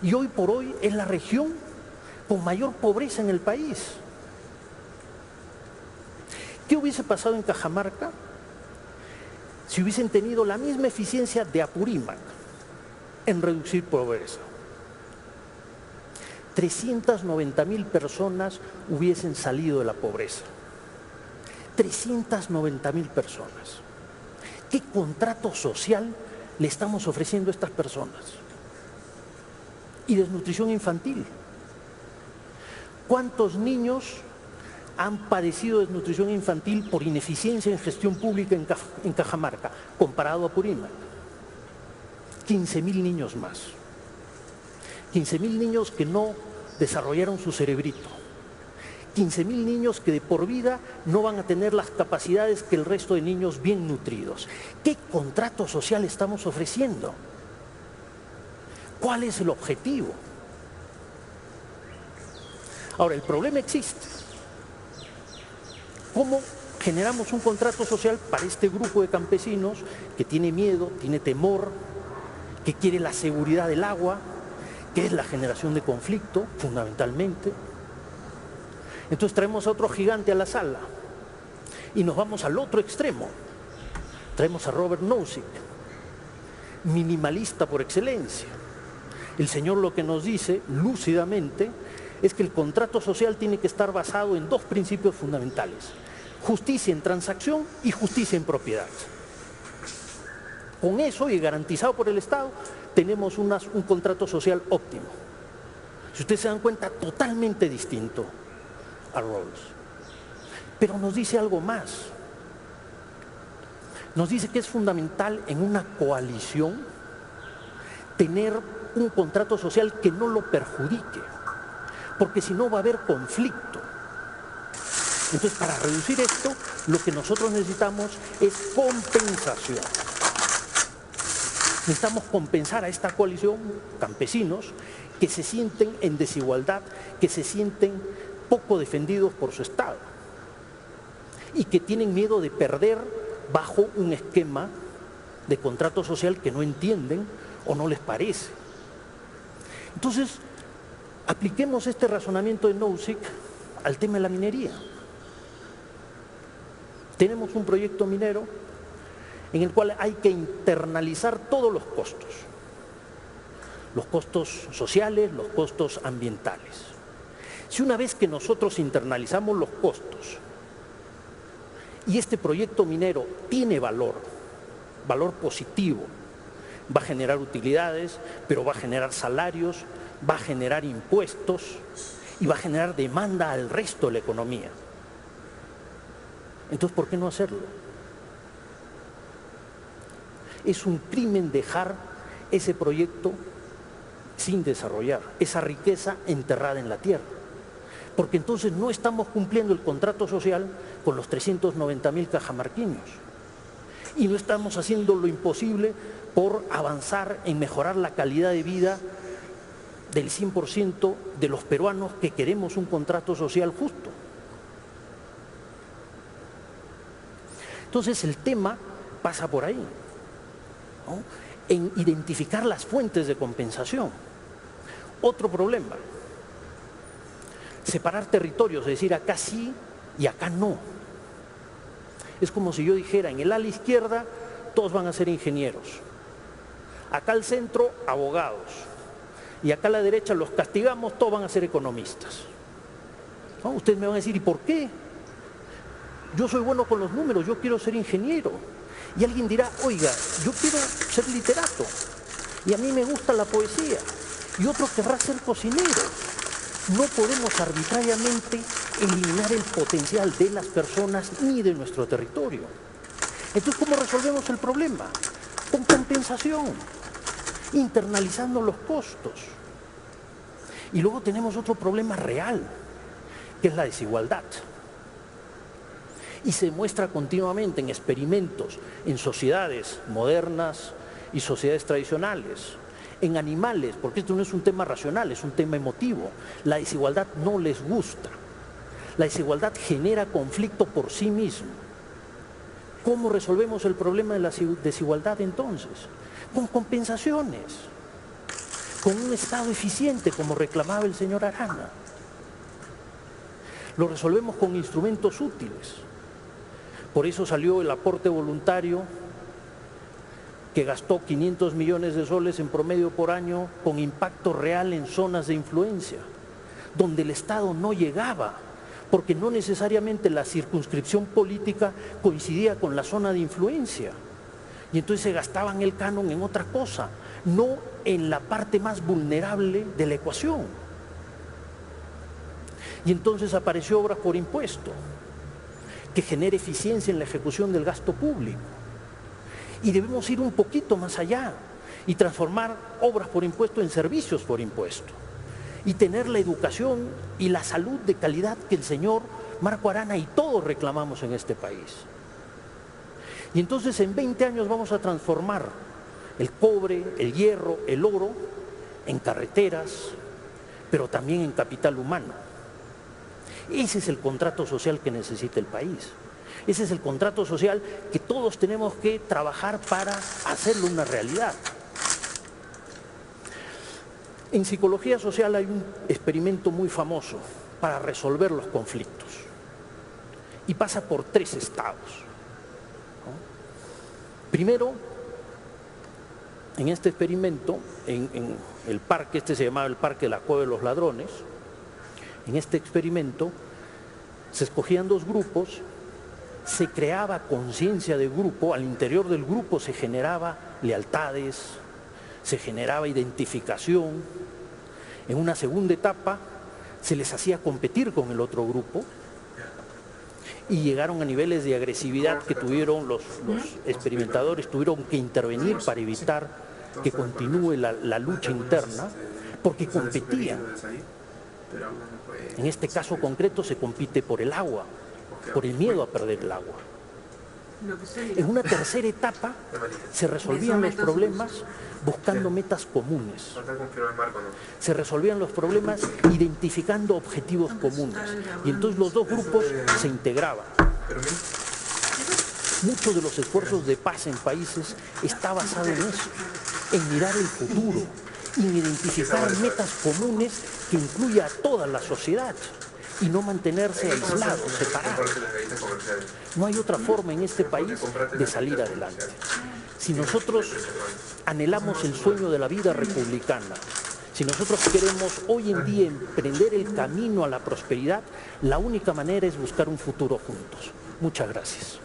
S6: Y hoy por hoy es la región con mayor pobreza en el país. ¿Qué hubiese pasado en Cajamarca si hubiesen tenido la misma eficiencia de Apurímac en reducir pobreza? 390.000 personas hubiesen salido de la pobreza. 390.000 personas. ¿Qué contrato social le estamos ofreciendo a estas personas? Y desnutrición infantil. ¿Cuántos niños han padecido desnutrición infantil por ineficiencia en gestión pública en Cajamarca, comparado a Apurímac? 15.000 niños más. 15.000 niños que no desarrollaron su cerebrito. 15.000 niños que de por vida no van a tener las capacidades que el resto de niños bien nutridos. ¿Qué contrato social estamos ofreciendo? ¿Cuál es el objetivo? Ahora, el problema existe. ¿Cómo generamos un contrato social para este grupo de campesinos que tiene miedo, tiene temor, que quiere la seguridad del agua, que es la generación de conflicto, fundamentalmente? Entonces traemos a otro gigante a la sala y nos vamos al otro extremo. Traemos a Robert Nozick, minimalista por excelencia. El señor lo que nos dice lúcidamente es que el contrato social tiene que estar basado en 2 principios fundamentales: justicia en transacción y justicia en propiedad. Con eso, y garantizado por el Estado, tenemos un contrato social óptimo. Si ustedes se dan cuenta, totalmente distinto a Rawls. Pero nos dice algo más. Nos dice que es fundamental en una coalición tener un contrato social que no lo perjudique, porque si no va a haber conflicto. Entonces, para reducir esto, lo que nosotros necesitamos es compensación. Necesitamos compensar a esta coalición, campesinos, que se sienten en desigualdad, que se sienten poco defendidos por su Estado y que tienen miedo de perder bajo un esquema de contrato social que no entienden o no les parece. Entonces, apliquemos este razonamiento de Nozick al tema de la minería. Tenemos un proyecto minero en el cual hay que internalizar todos los costos sociales, los costos ambientales. Si una vez que nosotros internalizamos los costos y este proyecto minero tiene valor positivo, va a generar utilidades, pero va a generar salarios, va a generar impuestos y va a generar demanda al resto de la economía. Entonces, ¿por qué no hacerlo? Es un crimen dejar ese proyecto sin desarrollar, esa riqueza enterrada en la tierra. Porque entonces no estamos cumpliendo el contrato social con los 390.000 cajamarquinos. Y no estamos haciendo lo imposible por avanzar en mejorar la calidad de vida del 100% de los peruanos que queremos un contrato social justo. Entonces el tema pasa por ahí, ¿no? En identificar las fuentes de compensación. Otro problema, separar territorios, es decir, acá sí y acá no. Es como si yo dijera, en el ala izquierda todos van a ser ingenieros, acá al centro abogados, y acá a la derecha los castigamos, todos van a ser economistas. ¿No? Ustedes me van a decir, ¿y por qué? Yo soy bueno con los números, yo quiero ser ingeniero. Y alguien dirá, oiga, yo quiero ser literato, y a mí me gusta la poesía, y otro querrá ser cocinero. No podemos arbitrariamente eliminar el potencial de las personas ni de nuestro territorio. Entonces, ¿cómo resolvemos el problema? Con compensación, internalizando los costos. Y luego tenemos otro problema real, que es la desigualdad. Y se muestra continuamente en experimentos, en sociedades modernas y sociedades tradicionales, en animales, porque esto no es un tema racional, es un tema emotivo. La desigualdad no les gusta. La desigualdad genera conflicto por sí mismo. ¿Cómo resolvemos el problema de la desigualdad entonces? Con compensaciones, con un Estado eficiente, como reclamaba el señor Arana. Lo resolvemos con instrumentos útiles. Por eso salió el aporte voluntario que gastó 500 millones de soles en promedio por año con impacto real en zonas de influencia, donde el Estado no llegaba, porque no necesariamente la circunscripción política coincidía con la zona de influencia. Y entonces se gastaban el canon en otra cosa, no en la parte más vulnerable de la ecuación. Y entonces apareció obras por impuesto, que genere eficiencia en la ejecución del gasto público. Y debemos ir un poquito más allá y transformar obras por impuesto en servicios por impuesto. Y tener la educación y la salud de calidad que el señor Marco Arana y todos reclamamos en este país. Y entonces en 20 años vamos a transformar el cobre, el hierro, el oro en carreteras, pero también en capital humano. Ese es el contrato social que necesita el país. Ese es el contrato social que todos tenemos que trabajar para hacerlo una realidad. En psicología social hay un experimento muy famoso para resolver los conflictos y pasa por 3 estados. Primero, en este experimento, en el parque, este se llamaba el Parque de la Cueva de los Ladrones. En este experimento se escogían 2 grupos, se creaba conciencia de grupo, al interior del grupo se generaba lealtades, se generaba identificación. En una segunda etapa se les hacía competir con el otro grupo y llegaron a niveles de agresividad que tuvieron los experimentadores, tuvieron que intervenir para evitar que continúe la lucha interna, porque competían. En este caso concreto se compite por el agua, por el miedo a perder el agua. En una tercera etapa se resolvían los problemas buscando metas comunes. Se resolvían los problemas identificando objetivos comunes. Y entonces los dos grupos se integraban. Muchos de los esfuerzos de paz en países está basado en eso, en mirar el futuro, en identificar metas comunes que incluya a toda la sociedad y no mantenerse aislados, separados. No hay otra forma en este país de salir adelante. Si nosotros anhelamos el sueño de la vida republicana, si nosotros queremos hoy en día emprender el camino a la prosperidad, la única manera es buscar un futuro juntos. Muchas gracias.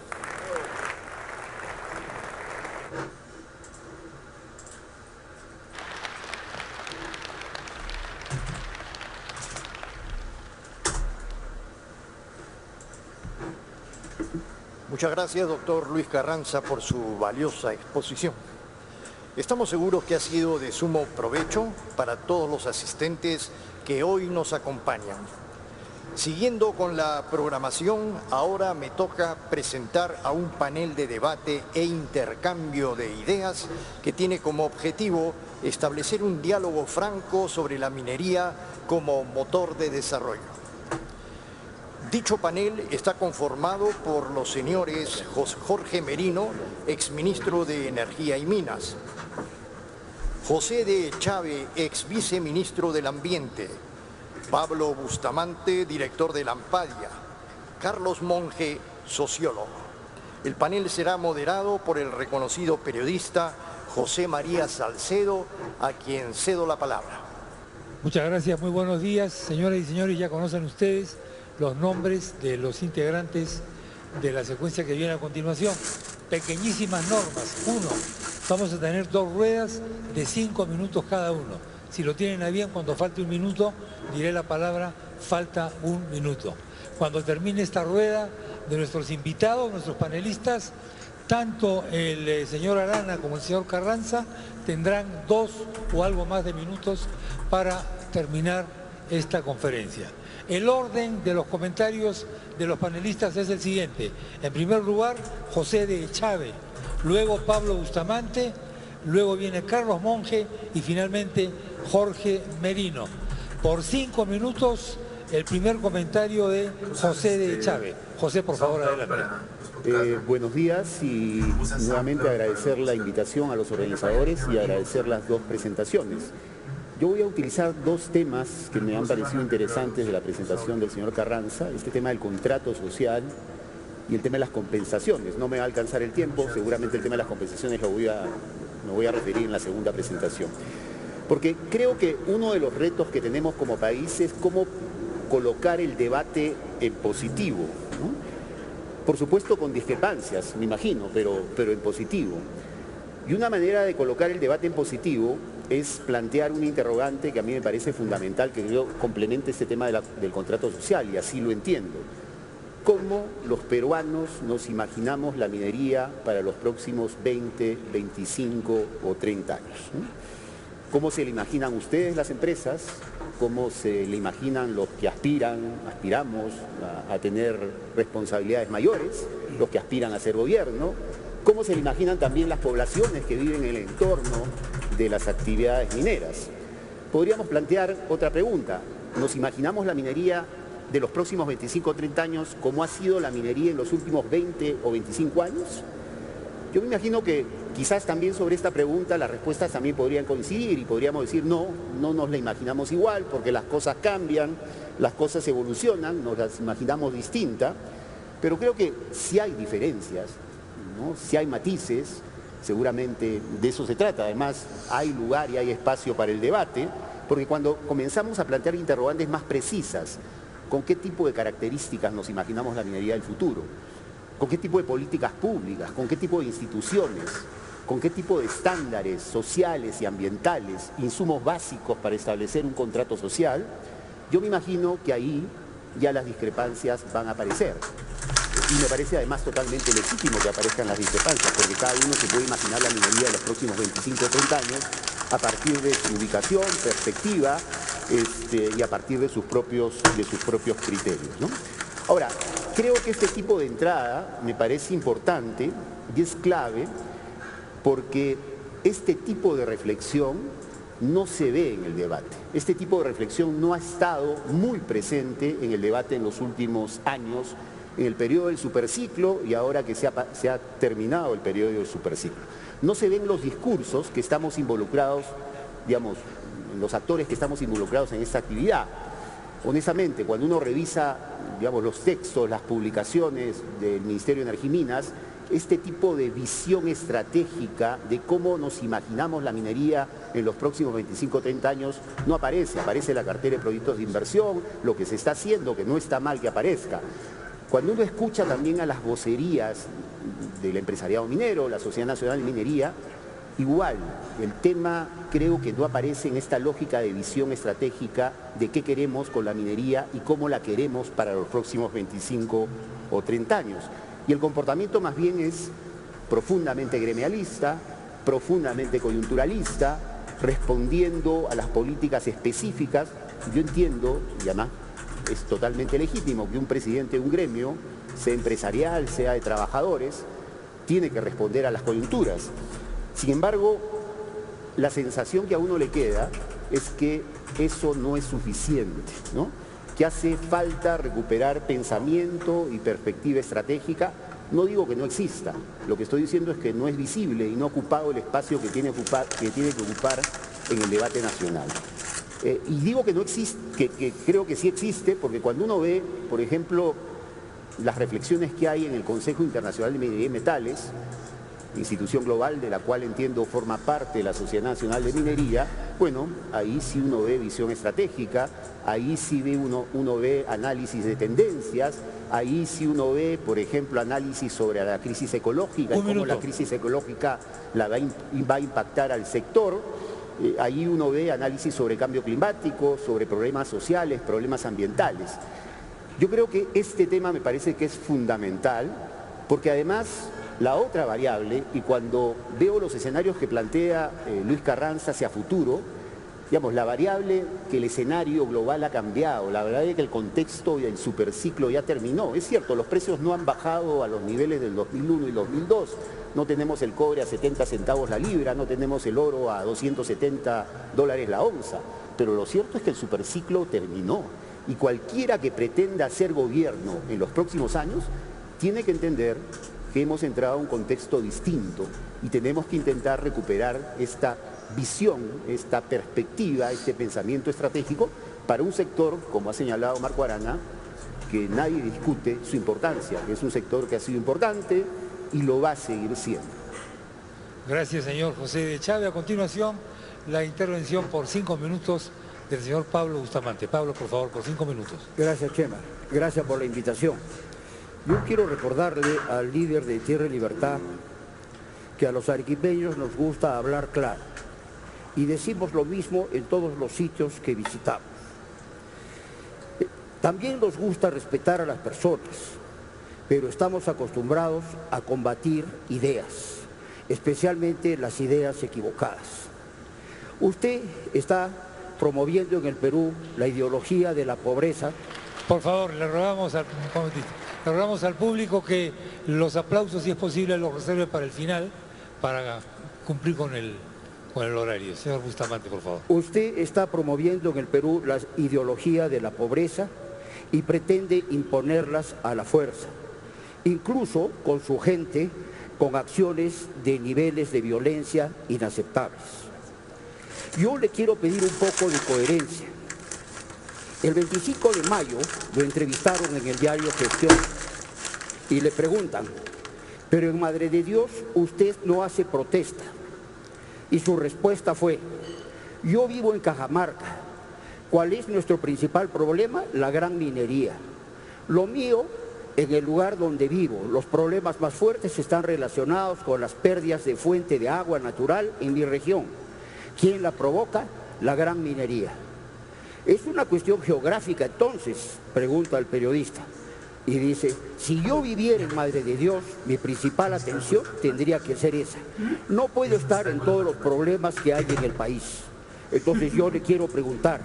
S1: Muchas gracias, doctor Luis Carranza, por su valiosa exposición. Estamos seguros que ha sido de sumo provecho para todos los asistentes que hoy nos acompañan. Siguiendo con la programación, ahora me toca presentar a un panel de debate e intercambio de ideas que tiene como objetivo establecer un diálogo franco sobre la minería como motor de desarrollo. Dicho panel está conformado por los señores Jorge Merino, exministro de Energía y Minas, José de Echave, exviceministro del Ambiente, Pablo Bustamante, director de la Ampadia, Carlos Monge, sociólogo. El panel será moderado por el reconocido periodista José María Salcedo, a quien cedo la palabra.
S7: Muchas gracias, muy buenos días, señoras y señores. Ya conocen ustedes los nombres de los integrantes de la secuencia que viene a continuación. Pequeñísimas normas. 1. Vamos a tener 2 ruedas de 5 minutos cada uno. Si lo tienen a bien, cuando falte 1 minuto, diré la palabra falta 1 minuto. Cuando termine esta rueda de nuestros invitados, nuestros panelistas, tanto el señor Arana como el señor Carranza tendrán 2 o algo más de minutos para terminar esta conferencia. El orden de los comentarios de los panelistas es el siguiente. En primer lugar, José de Echave, luego Pablo Bustamante, luego viene Carlos Monge y finalmente Jorge Merino. Por 5 minutos, el primer comentario de José de Echave. José, por favor, adelante.
S8: Buenos días y nuevamente agradecer la invitación a los organizadores y agradecer las 2 presentaciones. Yo voy a utilizar 2 temas que me han parecido interesantes de la presentación del señor Carranza, este tema del contrato social y el tema de las compensaciones. No me va a alcanzar el tiempo, seguramente el tema de las compensaciones me voy a referir en la segunda presentación. Porque creo que uno de los retos que tenemos como país es cómo colocar el debate en positivo, ¿no? Por supuesto con discrepancias, me imagino, pero en positivo. Y una manera de colocar el debate en positivo es plantear un interrogante que a mí me parece fundamental, que yo complemente este tema del contrato social, y así lo entiendo. ¿Cómo los peruanos nos imaginamos la minería para los próximos 20, 25 o 30 años? ¿Cómo se le imaginan ustedes las empresas? ¿Cómo se le imaginan los que aspiramos a tener responsabilidades mayores, los que aspiran a ser gobierno? ¿Cómo se le imaginan también las poblaciones que viven en el entorno de las actividades mineras? Podríamos plantear otra pregunta. ¿Nos imaginamos la minería de los próximos 25 o 30 años como ha sido la minería en los últimos 20 o 25 años? Yo me imagino que quizás también sobre esta pregunta las respuestas también podrían coincidir y podríamos decir no nos la imaginamos igual porque las cosas cambian, las cosas evolucionan, nos las imaginamos distinta, pero creo que sí hay diferencias, ¿no? Sí hay matices, seguramente de eso se trata. Además, hay lugar y hay espacio para el debate, porque cuando comenzamos a plantear interrogantes más precisas, ¿con qué tipo de características nos imaginamos la minería del futuro? ¿Con qué tipo de políticas públicas? ¿Con qué tipo de instituciones? con qué tipo de estándares sociales y ambientales, insumos básicos para establecer un contrato social, yo me imagino que ahí ya las discrepancias van a aparecer. Y me parece además totalmente legítimo que aparezcan las discrepancias, porque cada uno se puede imaginar la minería de los próximos 25 o 30 años a partir de su ubicación, perspectiva y a partir de sus propios criterios, ¿no? Ahora, creo que este tipo de entrada me parece importante y es clave porque este tipo de reflexión no se ve en el debate. Este tipo de reflexión no ha estado muy presente en el debate en los últimos años, en el periodo del superciclo y ahora que se ha terminado el periodo del superciclo. No se ven los discursos que estamos involucrados, digamos, los actores que estamos involucrados en esta actividad. Honestamente, cuando uno revisa, digamos, los textos, las publicaciones del Ministerio de Energía y Minas, este tipo de visión estratégica de cómo nos imaginamos la minería en los próximos 25 o 30 años no aparece. Aparece la cartera de proyectos de inversión, lo que se está haciendo, que no está mal que aparezca. Cuando uno escucha también a las vocerías del empresariado minero, la Sociedad Nacional de Minería, igual, el tema creo que no aparece en esta lógica de visión estratégica de qué queremos con la minería y cómo la queremos para los próximos 25 o 30 años. Y el comportamiento más bien es profundamente gremialista, profundamente coyunturalista, respondiendo a las políticas específicas. Yo entiendo, y además es totalmente legítimo que un presidente de un gremio, sea empresarial, sea de trabajadores, tiene que responder a las coyunturas. Sin embargo, la sensación que a uno le queda es que eso no es suficiente, ¿no? Que hace falta recuperar pensamiento y perspectiva estratégica. No digo que no exista, lo que estoy diciendo es que no es visible y no ha ocupado el espacio que tiene que ocupar en el debate nacional. Y digo que no existe, que creo que sí existe, porque cuando uno ve, por ejemplo, las reflexiones que hay en el Consejo Internacional de Minería y Metales, institución global de la cual entiendo forma parte la Sociedad Nacional de Minería, bueno, ahí sí uno ve visión estratégica, ahí sí uno ve análisis de tendencias, ahí sí uno ve, por ejemplo, análisis sobre la crisis ecológica y cómo la crisis ecológica va a impactar al sector. Ahí uno ve análisis sobre cambio climático, sobre problemas sociales, problemas ambientales. Yo creo que este tema me parece que es fundamental, porque además la otra variable, y cuando veo los escenarios que plantea Luis Carranza hacia futuro, digamos, la variable que el escenario global ha cambiado, la verdad es que el contexto del superciclo ya terminó. Es cierto, los precios no han bajado a los niveles del 2001 y 2002, no tenemos el cobre a 70 centavos la libra, no tenemos el oro a $270 la onza, pero lo cierto es que el superciclo terminó y cualquiera que pretenda ser gobierno en los próximos años tiene que entender que hemos entrado a un contexto distinto y tenemos que intentar recuperar esta visión, esta perspectiva, este pensamiento estratégico para un sector, como ha señalado Marco Arana, que nadie discute su importancia, que es un sector que ha sido importante y lo va a seguir siendo.
S7: Gracias, señor José de Chávez. A continuación, la intervención por 5 minutos del señor Pablo Bustamante. Pablo, por favor, por 5 minutos.
S6: Gracias, Chema. Gracias por la invitación. Yo quiero recordarle al líder de Tierra y Libertad que a los arequipeños nos gusta hablar claro y decimos lo mismo en todos los sitios que visitamos. También nos gusta respetar a las personas, pero estamos acostumbrados a combatir ideas, especialmente las ideas equivocadas. Usted está promoviendo en el Perú la ideología de la pobreza.
S7: Por favor, le rogamos al público que los aplausos, si es posible, los reserve para el final, para cumplir con el horario. Señor Bustamante, por favor.
S6: Usted está promoviendo en el Perú la ideología de la pobreza y pretende imponerlas a la fuerza, incluso con su gente, con acciones de niveles de violencia inaceptables. Yo le quiero pedir un poco de coherencia. El 25 de mayo lo entrevistaron en el diario Gestión y le preguntan, pero en Madre de Dios usted no hace protesta. Y su respuesta fue, yo vivo en Cajamarca. ¿Cuál es nuestro principal problema? La gran minería. Lo mío
S9: en el lugar donde vivo, los problemas más fuertes están relacionados con las pérdidas de fuente de agua natural en mi región. ¿Quién la provoca? La gran minería. ¿Es una cuestión geográfica entonces?, pregunta el periodista. Y dice, si yo viviera en Madre de Dios, mi principal atención tendría que ser esa. No puedo estar en todos los problemas que hay en el país. Entonces yo le quiero preguntar,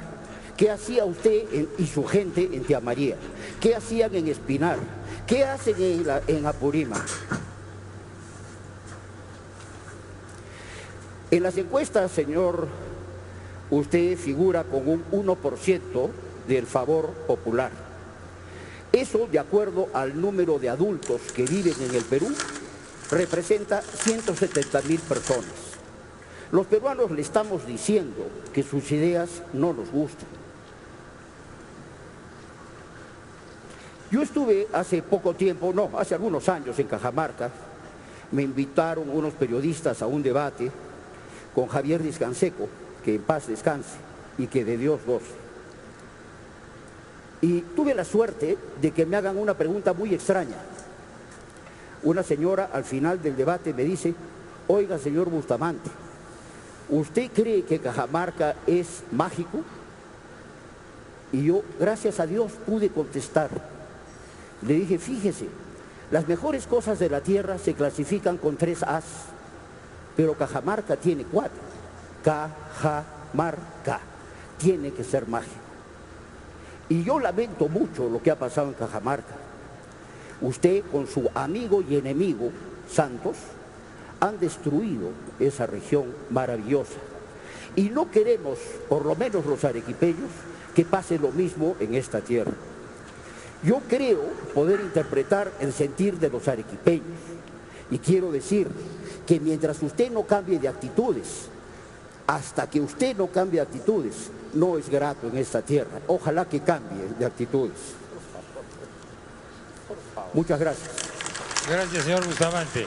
S9: ¿qué hacía usted y su gente en Tía María? ¿Qué hacían en Espinar? ¿Qué hacen en Apurímac? En las encuestas, señor, usted figura con un 1% del favor popular. Eso, de acuerdo al número de adultos que viven en el Perú, representa 170.000 personas. Los peruanos le estamos diciendo que sus ideas no nos gustan. Yo estuve hace poco tiempo, no, hace algunos años en Cajamarca. Me invitaron unos periodistas a un debate con Javier Discanseco, que en paz descanse y que de Dios goce. Y tuve la suerte de que me hagan una pregunta muy extraña. Una señora al final del debate me dice, oiga, señor Bustamante, ¿usted cree que Cajamarca es mágico? Y yo, gracias a Dios, pude contestar. Le dije, fíjese, las mejores cosas de la tierra se clasifican con 3 As, pero Cajamarca tiene 4. Cajamarca. Tiene que ser mágico. Y yo lamento mucho lo que ha pasado en Cajamarca. Usted con su amigo y enemigo, Santos, han destruido esa región maravillosa. Y no queremos, por lo menos los arequipeños, que pase lo mismo en esta tierra. Yo creo poder interpretar el sentir de los arequipeños. Y quiero decir que mientras usted no cambie de actitudes, hasta que usted no cambie de actitudes, no es grato en esta tierra. Ojalá que cambie de actitudes. Muchas gracias.
S7: Gracias, señor Bustamante.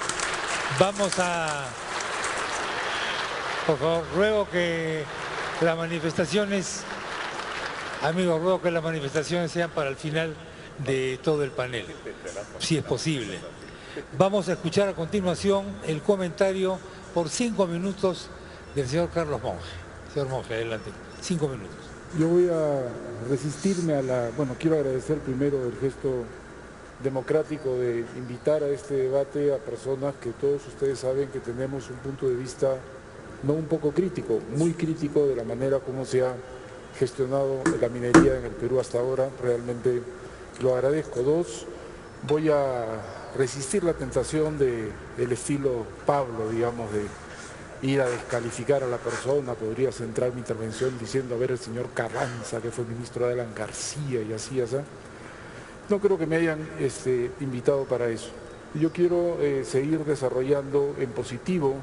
S7: Vamos a... Por favor, ruego que las manifestaciones, amigos, ruego que las manifestaciones sean para el final de todo el panel, si es posible. Vamos a escuchar a continuación el comentario por 5 minutos del señor Carlos Monge. Señor Monge, adelante. 5 minutos.
S10: Yo voy a resistirme a la... Bueno, quiero agradecer primero el gesto democrático de invitar a este debate a personas que todos ustedes saben que tenemos un punto de vista no un poco crítico, muy crítico de la manera como se ha gestionado la minería en el Perú hasta ahora. Realmente lo agradezco. 2, voy a resistir la tentación del estilo Pablo, digamos, de ir a descalificar a la persona. Podría centrar mi intervención diciendo, a ver, el señor Carranza, que fue ministro de Alan García y así. No creo que me hayan invitado para eso. Yo quiero seguir desarrollando en positivo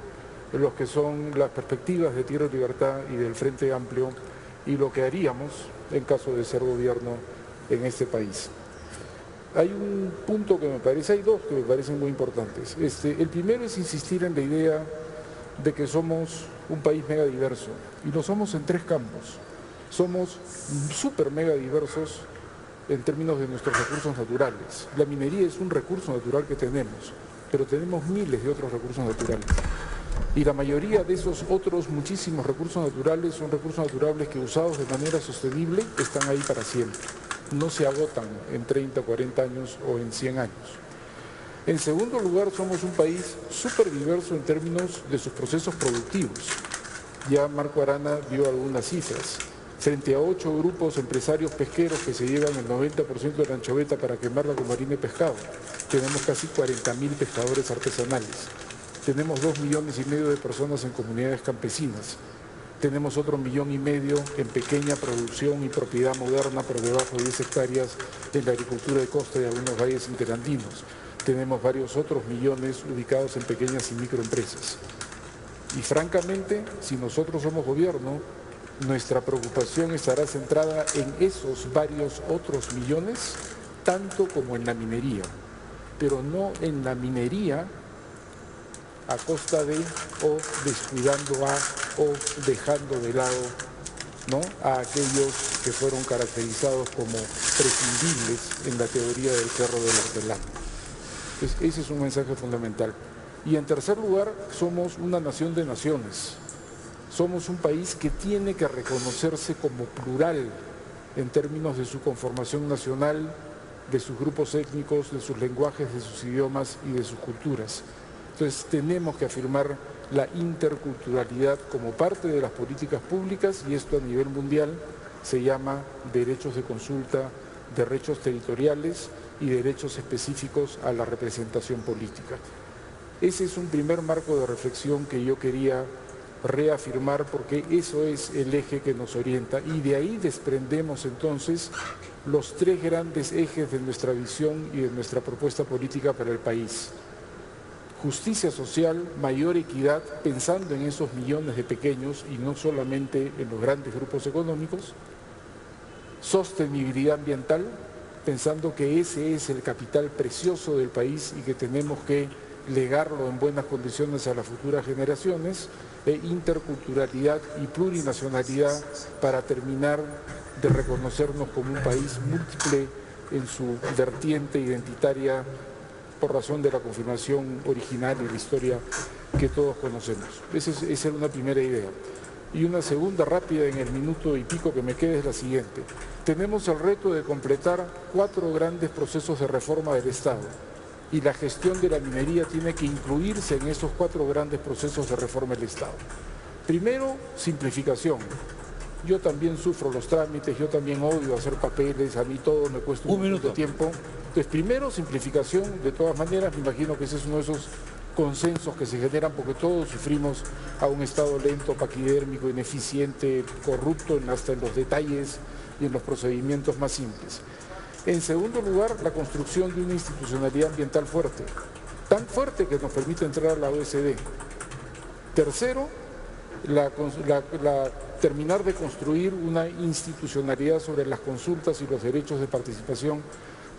S10: lo que son las perspectivas de Tierra y Libertad y del Frente Amplio y lo que haríamos en caso de ser gobierno en este país. Hay un punto que me parece, hay 2 que me parecen muy importantes. El primero es insistir en la idea de que somos un país mega diverso, y lo somos en 3 campos. Somos súper mega diversos en términos de nuestros recursos naturales. La minería es un recurso natural que tenemos, pero tenemos miles de otros recursos naturales. Y la mayoría de esos otros muchísimos recursos naturales son recursos naturales que, usados de manera sostenible, están ahí para siempre. No se agotan en 30, 40 años o en 100 años. En segundo lugar, somos un país súper diverso en términos de sus procesos productivos. Ya Marco Arana dio algunas cifras. Frente a 8 grupos empresarios pesqueros que se llevan el 90% de la anchoveta para quemarla como harina de pescado, tenemos casi 40.000 pescadores artesanales. Tenemos 2,5 millones de personas en comunidades campesinas. Tenemos otro 1,5 millones en pequeña producción y propiedad moderna por debajo de 10 hectáreas en la agricultura de costa y algunos valles interandinos. Tenemos varios otros millones ubicados en pequeñas y microempresas. Y francamente, si nosotros somos gobierno, nuestra preocupación estará centrada en esos varios otros millones, tanto como en la minería, pero no en la minería a costa de, o descuidando a, o dejando de lado ¿no?, a aquellos que fueron caracterizados como prescindibles en la teoría del perro del hortelano. Entonces, ese es un mensaje fundamental. Y en tercer lugar, somos una nación de naciones. Somos un país que tiene que reconocerse como plural en términos de su conformación nacional, de sus grupos étnicos, de sus lenguajes, de sus idiomas y de sus culturas. Entonces tenemos que afirmar la interculturalidad como parte de las políticas públicas, y esto a nivel mundial se llama derechos de consulta, derechos territoriales y derechos específicos a la representación política. Ese es un primer marco de reflexión que yo quería reafirmar, porque eso es el eje que nos orienta, y de ahí desprendemos entonces los tres grandes ejes de nuestra visión y de nuestra propuesta política para el país. Justicia social, mayor equidad, pensando en esos millones de pequeños y no solamente en los grandes grupos económicos. Sostenibilidad ambiental, pensando que ese es el capital precioso del país y que tenemos que legarlo en buenas condiciones a las futuras generaciones. Interculturalidad y plurinacionalidad, para terminar de reconocernos como un país múltiple en su vertiente identitaria por razón de la confirmación original y la historia que todos conocemos. Esa era una primera idea. Y una segunda rápida en el minuto y pico que me queda es la siguiente. Tenemos el reto de completar 4 grandes procesos de reforma del Estado, y la gestión de la minería tiene que incluirse en esos 4 grandes procesos de reforma del Estado. Primero, simplificación. Yo también sufro los trámites, yo también odio hacer papeles, a mí todo me cuesta un minuto de tiempo. Entonces, primero, simplificación. De todas maneras, me imagino que ese es uno de esos consensos que se generan porque todos sufrimos a un Estado lento, paquidérmico, ineficiente, corrupto hasta en los detalles y en los procedimientos más simples. En segundo lugar, la construcción de una institucionalidad ambiental fuerte, tan fuerte que nos permite entrar a la OECD. Tercero, terminar de construir una institucionalidad sobre las consultas y los derechos de participación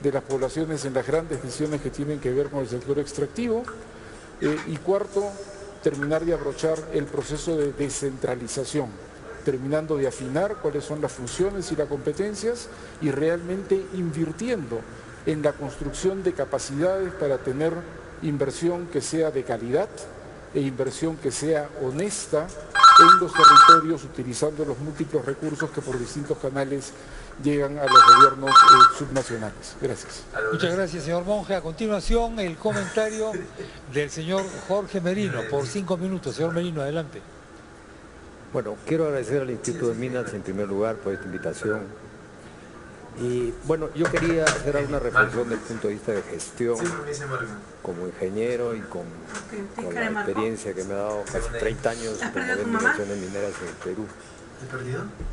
S10: de las poblaciones en las grandes decisiones que tienen que ver con el sector extractivo. Y cuarto, terminar de abrochar el proceso de descentralización, terminando de afinar cuáles son las funciones y las competencias y realmente invirtiendo en la construcción de capacidades para tener inversión que sea de calidad e inversión que sea honesta en los territorios, utilizando los múltiples recursos que por distintos canales llegan a los gobiernos subnacionales. Gracias.
S7: Muchas gracias, señor Monge. A continuación, el comentario del señor Jorge Merino, por 5 minutos. Señor Merino, adelante.
S11: Bueno, quiero agradecer al Instituto de Minas en primer lugar por esta invitación. Y bueno, yo quería hacer alguna reflexión desde el punto de vista de gestión, como ingeniero y con la experiencia que me ha dado casi 30 años como de inversiones mineras en el Perú.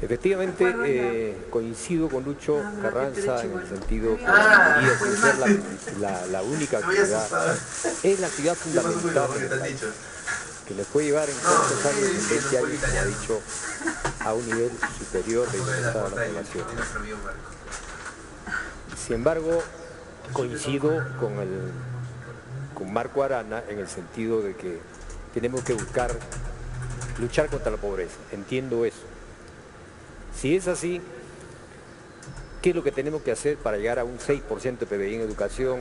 S11: Efectivamente, coincido con Lucho Carranza en el sentido que la minería, sin ser la única actividad, es la actividad fundamental en el país, que les puede llevar en cortos años, en 20 años, como ha dicho, a un nivel superior de bienestar a la población. Sin embargo, coincido con Marco Arana en el sentido de que tenemos que luchar contra la pobreza. Entiendo eso. Si es así, ¿qué es lo que tenemos que hacer para llegar a un 6% de PBI en educación?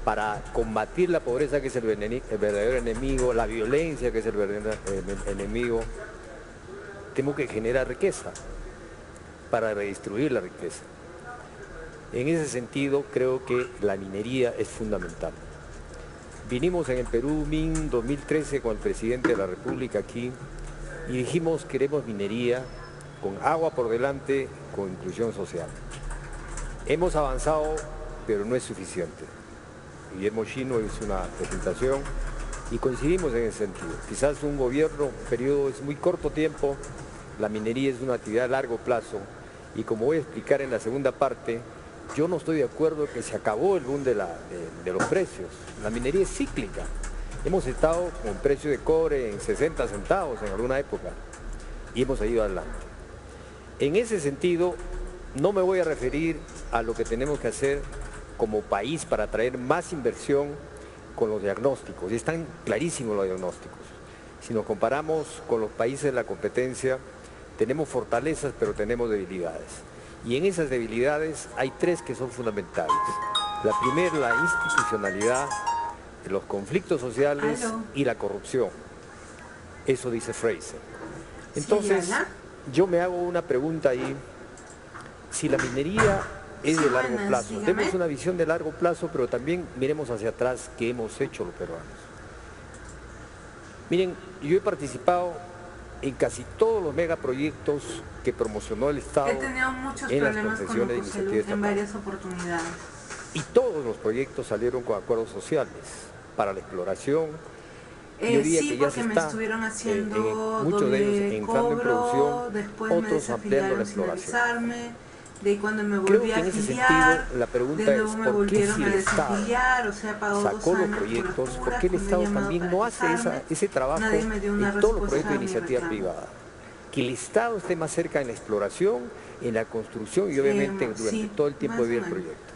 S11: Para combatir la pobreza, que es el verdadero enemigo, la violencia, que es el verdadero enemigo, tenemos que generar riqueza para redistribuir la riqueza. En ese sentido, creo que la minería es fundamental. Vinimos en el Perú MIN 2013 con el presidente de la República aquí y dijimos: queremos minería con agua por delante, con inclusión social. Hemos avanzado, pero no es suficiente. Guillermo Chino hizo una presentación y coincidimos en ese sentido. Quizás un gobierno, un periodo es muy corto tiempo, la minería es una actividad a largo plazo, y como voy a explicar en la segunda parte, yo no estoy de acuerdo que se acabó el boom de los precios. La minería es cíclica. Hemos estado con precio de cobre en 60 centavos en alguna época y hemos ido adelante. En ese sentido, no me voy a referir a lo que tenemos que hacer como país para atraer más inversión con los diagnósticos, y están clarísimos los diagnósticos. Si nos comparamos con los países de la competencia, tenemos fortalezas, pero tenemos debilidades. Y en esas debilidades hay tres que son fundamentales. La primera, la institucionalidad, los conflictos sociales y la corrupción. Eso dice Fraser. Entonces, yo me hago una pregunta ahí. Si la minería es de largo plazo, tenemos una visión de largo plazo, pero también miremos hacia atrás qué hemos hecho los peruanos. Miren, yo he participado en casi todos los megaproyectos que promocionó el Estado en las concesiones de iniciativa estatal.
S4: En varias oportunidades.
S11: Y todos los proyectos salieron con acuerdos sociales para la exploración. Yo diría
S4: sí,
S11: que ya
S4: porque
S11: se
S4: me
S11: está
S4: estuvieron haciendo
S11: muchos de ellos entrando en producción,
S4: después
S11: otros ampliando la exploración.
S4: De ahí cuando me
S11: Creo
S4: volví
S11: que
S4: a
S11: en ese
S4: afiliar,
S11: sentido la pregunta
S4: de
S11: es
S4: nuevo me
S11: ¿por qué
S4: volvieron
S11: si
S4: a
S11: el Estado
S4: desafiliar? O sea, pagó 2
S11: sacó los
S4: años
S11: proyectos,
S4: por
S11: por
S4: las
S11: qué el
S4: puras,
S11: Estado
S4: me llamado
S11: también
S4: para
S11: no hace
S4: quejarme?
S11: ese trabajo
S4: Nadie me dio una
S11: en todos los
S4: respuesta
S11: proyectos de
S4: a mi
S11: iniciativa
S4: reclamo.
S11: privada? Que el Estado esté más cerca en la exploración, en la construcción y obviamente durante
S4: sí,
S11: todo el tiempo
S4: más
S11: de vida
S4: o
S11: del
S4: menos.
S11: proyecto.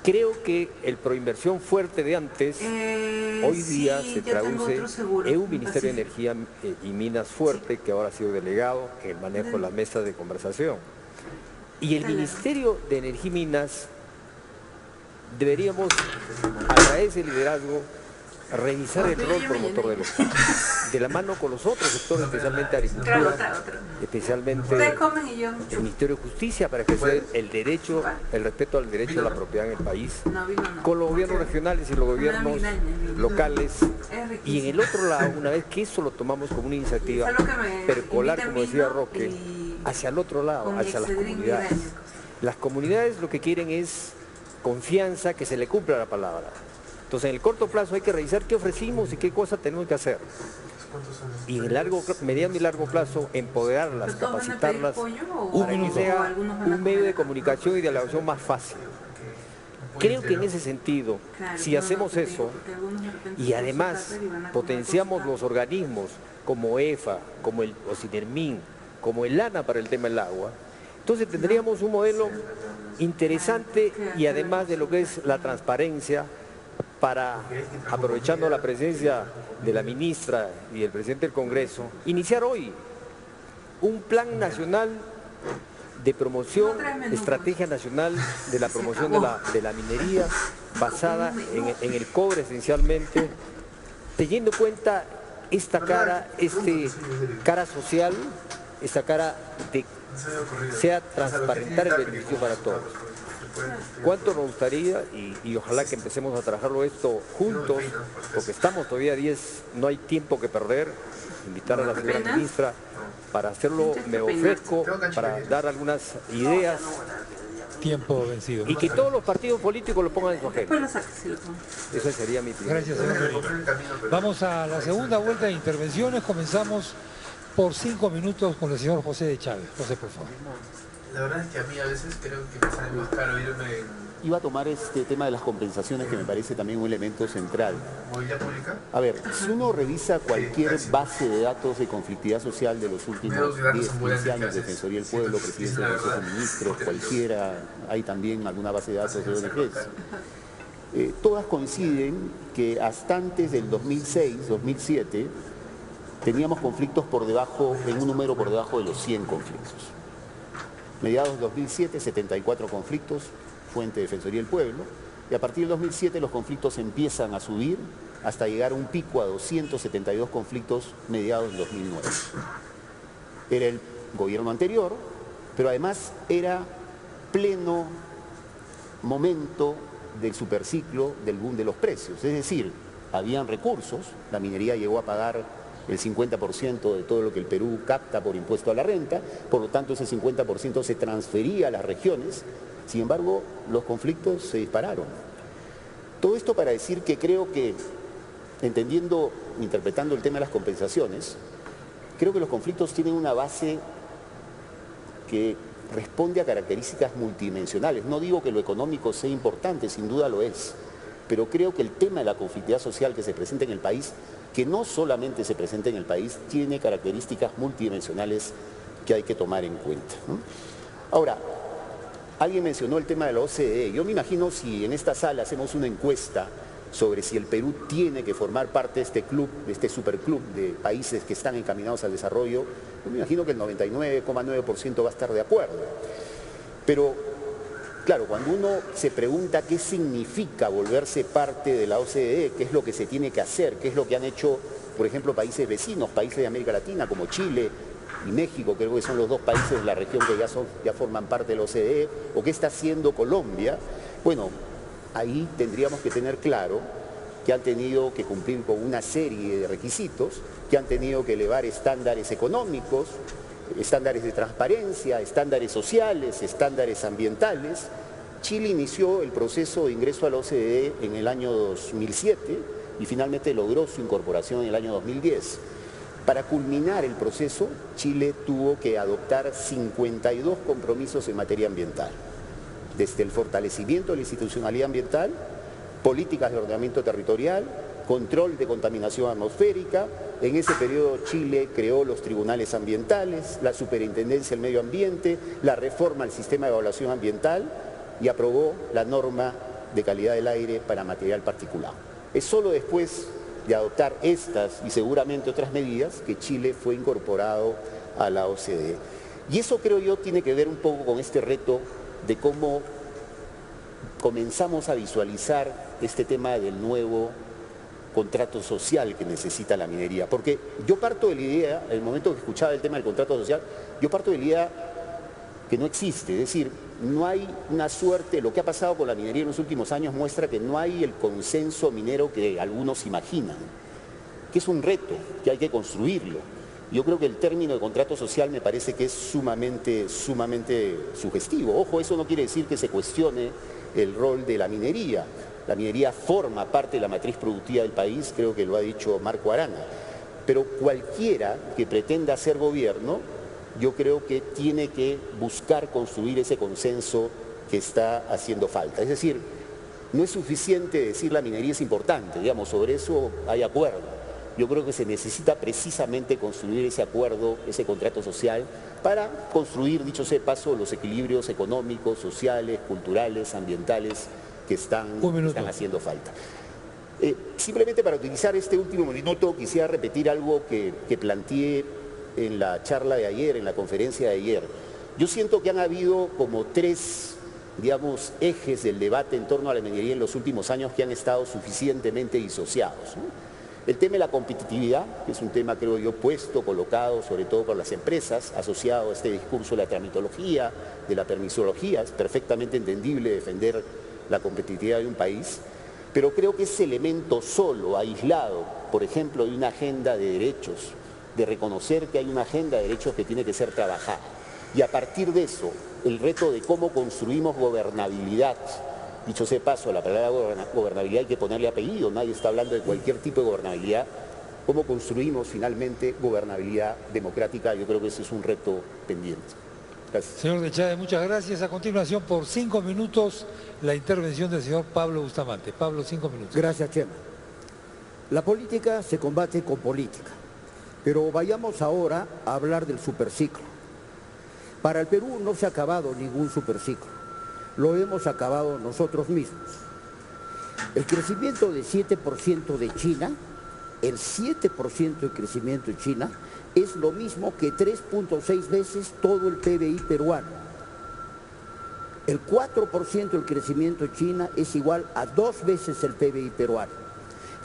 S11: Creo que el proinversión fuerte de antes, hoy día
S4: sí,
S11: se
S4: yo tengo
S11: traduce
S4: otro seguro,
S11: en un
S4: en
S11: Ministerio de
S4: Pacífico.
S11: Energía y Minas fuerte, que ahora ha sido delegado en el manejo de las mesas de conversación. Y el Ministerio de Energía y Minas deberíamos, a través del liderazgo, revisar el rol promotor del Estado, de la mano con los otros sectores, especialmente agricultura, especialmente
S4: Ustedes comen y yo.
S11: el Ministerio de Justicia para ejercer el derecho, el respeto al derecho a la propiedad en el país, con los gobiernos regionales y los gobiernos locales, y en el otro lado, una vez que eso lo tomamos como una iniciativa, percolar, como decía Roque, hacia el otro lado, hacia las comunidades. Las comunidades lo que quieren es confianza, que se le cumpla la palabra. Entonces, en el corto plazo hay que revisar qué ofrecimos y qué cosas tenemos que hacer. Y en el mediano y largo plazo, empoderarlas, capacitarlas, para que sea un medio de comunicación y dialogación más fácil. Creo que en ese sentido, si hacemos eso, y además potenciamos los organismos como EFA, como el OCINERMIN, como el ANA para el tema del agua, entonces tendríamos un modelo interesante y además de lo que es la transparencia, para, aprovechando la presencia de la ministra y el presidente del Congreso, iniciar hoy un plan nacional de promoción, estrategia nacional de la promoción de la minería basada en el cobre esencialmente, teniendo en cuenta esta cara social, esta cara de sea transparentar el beneficio para todos. ¿Cuánto nos gustaría? Y ojalá que empecemos a trabajarlo esto juntos, porque estamos todavía 10, no hay tiempo que perder. Invitar a la señora ministra para hacerlo, me ofrezco, para dar algunas ideas.
S7: Tiempo vencido.
S11: Y que todos los partidos políticos lo pongan en su agenda. Esa sería mi primera.
S7: Gracias, señor. Vamos a la segunda vuelta de intervenciones. Comenzamos por 5 minutos con el señor José de Chávez. José, por favor.
S5: La verdad es que a mí a veces creo que me sale más caro irme
S8: Iba a tomar este tema de las compensaciones, que me parece también un elemento central.
S5: ¿Movilidad pública?
S8: A ver, si uno revisa cualquier base de datos de conflictividad social de los últimos 10, 15 años, Defensoría del Pueblo, Presidencia del Consejo de Ministros, cualquiera, hay también alguna base de datos de ONGs, todas coinciden que hasta antes del 2006, 2007, teníamos conflictos por debajo, en un número por debajo de los 100 conflictos. Mediados del 2007, 74 conflictos, fuente de Defensoría del Pueblo, y a partir del 2007 los conflictos empiezan a subir hasta llegar a un pico a 272 conflictos mediados del 2009. Era el gobierno anterior, pero además era pleno momento del superciclo del boom de los precios, es decir, habían recursos, la minería llegó a pagar el 50% de todo lo que el Perú capta por impuesto a la renta, por lo tanto ese 50% se transfería a las regiones, sin embargo los conflictos se dispararon. Todo esto para decir que creo que, entendiendo, interpretando el tema de las compensaciones, creo que los conflictos tienen una base que responde a características multidimensionales. No digo que lo económico sea importante, sin duda lo es, pero creo que el tema de la conflictividad social que se presenta en el país, que no solamente se presenta en el país, tiene características multidimensionales que hay que tomar en cuenta, ¿no? Ahora, alguien mencionó el tema de la OCDE. Yo me imagino si en esta sala hacemos una encuesta sobre si el Perú tiene que formar parte de este club, de este superclub de países que están encaminados al desarrollo, yo me imagino que el 99,9% va a estar de acuerdo. Pero, claro, cuando uno se pregunta qué significa volverse parte de la OCDE, qué es lo que se tiene que hacer, qué es lo que han hecho, por ejemplo, países vecinos, países de América Latina como Chile y México, creo que son los dos países de la región que ya forman parte de la OCDE, o qué está haciendo Colombia, bueno, ahí tendríamos que tener claro que han tenido que cumplir con una serie de requisitos, que han tenido que elevar estándares económicos, estándares de transparencia, estándares sociales, estándares ambientales. Chile inició el proceso de ingreso a la OCDE en el año 2007 y finalmente logró su incorporación en el año 2010. Para culminar el proceso, Chile tuvo que adoptar 52 compromisos en materia ambiental, desde el fortalecimiento de la institucionalidad ambiental, políticas de ordenamiento territorial, control de contaminación atmosférica. En ese periodo Chile creó los tribunales ambientales, la Superintendencia del Medio Ambiente, la reforma al sistema de evaluación ambiental y aprobó la norma de calidad del aire para material particulado. Es solo después de adoptar estas y seguramente otras medidas que Chile fue incorporado a la OCDE. Y eso, creo yo, tiene que ver un poco con este reto de cómo comenzamos a visualizar este tema del nuevo contrato social que necesita la minería. Porque yo parto de la idea, en el momento que escuchaba el tema del contrato social, yo parto de la idea que no existe, es decir, no hay una suerte, lo que ha pasado con la minería en los últimos años muestra que no hay el consenso minero que algunos imaginan, que es un reto, que hay que construirlo. Yo creo que el término de contrato social me parece que es sumamente sugestivo. Ojo, eso no quiere decir que se cuestione el rol de la minería. La minería forma parte de la matriz productiva del país, creo que lo ha dicho Marco Arana. Pero cualquiera que pretenda hacer gobierno, yo creo que tiene que buscar construir ese consenso que está haciendo falta. Es decir, no es suficiente decir la minería es importante, digamos, sobre eso hay acuerdo. Yo creo que se necesita precisamente construir ese acuerdo, ese contrato social, para construir, dicho sea de paso, los equilibrios económicos, sociales, culturales, ambientales que están haciendo falta. Simplemente para utilizar este último minuto quisiera repetir algo que planteé en la charla de ayer, en la conferencia de ayer. Yo siento que han habido como tres, digamos, ejes del debate en torno a la minería en los últimos años que han estado suficientemente disociados, ¿no? El tema de la competitividad, que es un tema, creo yo, puesto, colocado sobre todo por las empresas, asociado a este discurso de la tramitología, de la permisología. Es perfectamente entendible defender la competitividad de un país, pero creo que ese elemento solo, aislado, por ejemplo, de una agenda de derechos, de reconocer que hay una agenda de derechos que tiene que ser trabajada. Y a partir de eso, el reto de cómo construimos gobernabilidad. Dicho sea de paso, la palabra gobernabilidad hay que ponerle apellido, nadie está hablando de cualquier tipo de gobernabilidad. ¿Cómo construimos finalmente gobernabilidad democrática? Yo creo que ese es un reto pendiente. Gracias.
S7: Señor de Chávez, muchas gracias. A continuación, por 5 minutos, la intervención del señor Pablo Bustamante. Pablo, 5 minutos.
S9: Gracias, Chema. La política se combate con política, pero vayamos ahora a hablar del superciclo. Para el Perú no se ha acabado ningún superciclo. Lo hemos acabado nosotros mismos. El crecimiento de 7% de China, el 7% de crecimiento de China, es lo mismo que 3.6 veces todo el PBI peruano. El 4% del crecimiento de China es igual a 2 veces el PBI peruano.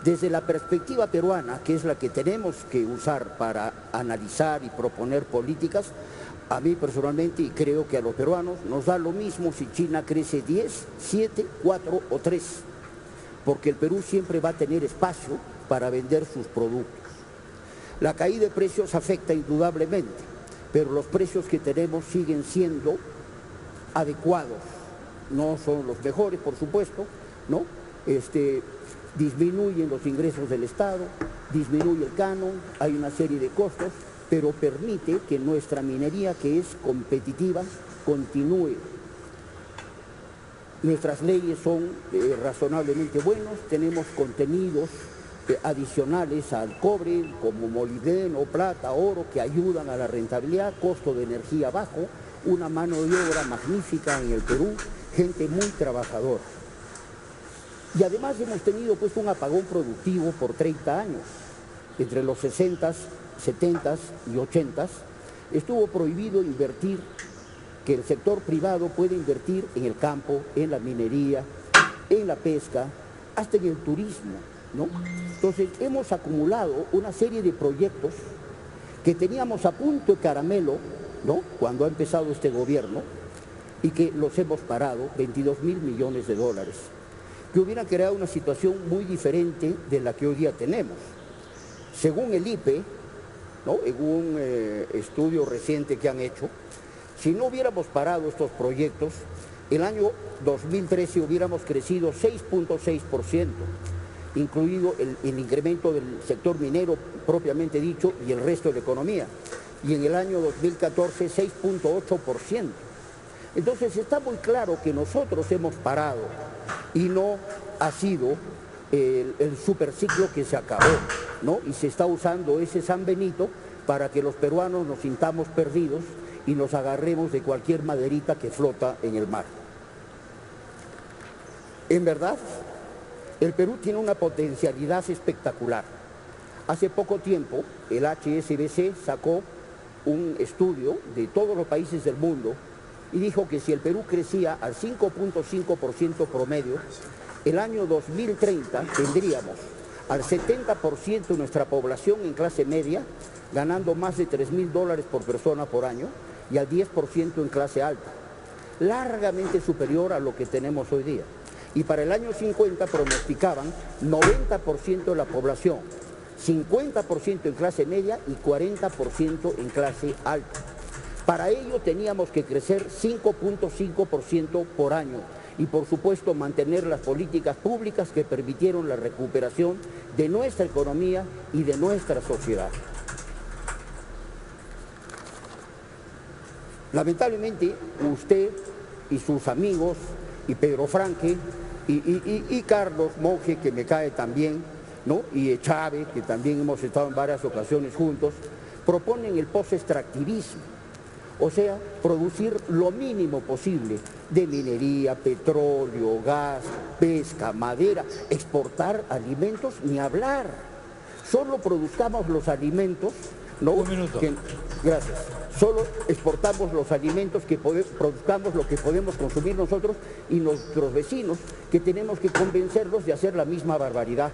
S9: Desde la perspectiva peruana, que es la que tenemos que usar para analizar y proponer políticas, a mí personalmente, y creo que a los peruanos, nos da lo mismo si China crece 10, 7, 4 o 3, porque el Perú siempre va a tener espacio para vender sus productos. La caída de precios afecta indudablemente, pero los precios que tenemos siguen siendo adecuados. No son los mejores, por supuesto, ¿no? Disminuyen los ingresos del Estado, disminuye el canon, hay una serie de costos, pero permite que nuestra minería, que es competitiva, continúe. Nuestras leyes son razonablemente buenas, tenemos contenidos adicionales al cobre, como molibdeno, plata, oro, que ayudan a la rentabilidad, costo de energía bajo, una mano de obra magnífica en el Perú, gente muy trabajadora. Y además hemos tenido pues un apagón productivo por 30 años. Entre los 60s, 70s y 80s estuvo prohibido invertir, que el sector privado puede invertir en el campo, en la minería, en la pesca, hasta en el turismo, ¿no? Entonces hemos acumulado una serie de proyectos que teníamos a punto de caramelo, ¿no?, cuando ha empezado este gobierno, y que los hemos parado, 22.000 millones de dólares, que hubieran creado una situación muy diferente de la que hoy día tenemos. Según el IPE, ¿no?, en un estudio reciente que han hecho, si no hubiéramos parado estos proyectos, el año 2013 hubiéramos crecido 6.6%, incluido el incremento del sector minero propiamente dicho y el resto de la economía. Y en el año 2014, 6.8%. Entonces está muy claro que nosotros hemos parado y no ha sido el superciclo que se acabó, ¿no? Y se está usando ese San Benito para que los peruanos nos sintamos perdidos y nos agarremos de cualquier maderita que flota en el mar. En verdad, el Perú tiene una potencialidad espectacular. Hace poco tiempo, el HSBC sacó un estudio de todos los países del mundo y dijo que si el Perú crecía al 5.5% promedio, el año 2030 tendríamos al 70% de nuestra población en clase media, ganando más de $3.000 por persona por año, y al 10% en clase alta, largamente superior a lo que tenemos hoy día. Y para el año 50 pronosticaban 90% de la población, 50% en clase media y 40% en clase alta. Para ello teníamos que crecer 5.5% por año y por supuesto mantener las políticas públicas que permitieron la recuperación de nuestra economía y de nuestra sociedad. Lamentablemente usted y sus amigos y Pedro Franque y Carlos Monge, que me cae también, ¿no?, y Chávez, que también hemos estado en varias ocasiones juntos, proponen el post-extractivismo, o sea, producir lo mínimo posible de minería, petróleo, gas, pesca, madera, exportar alimentos, ni hablar. Solo produzcamos los alimentos, ¿no?
S7: Un minuto.
S9: Gracias. Solo exportamos los alimentos que produzcamos lo que podemos consumir nosotros y nuestros vecinos, que tenemos que convencerlos de hacer la misma barbaridad.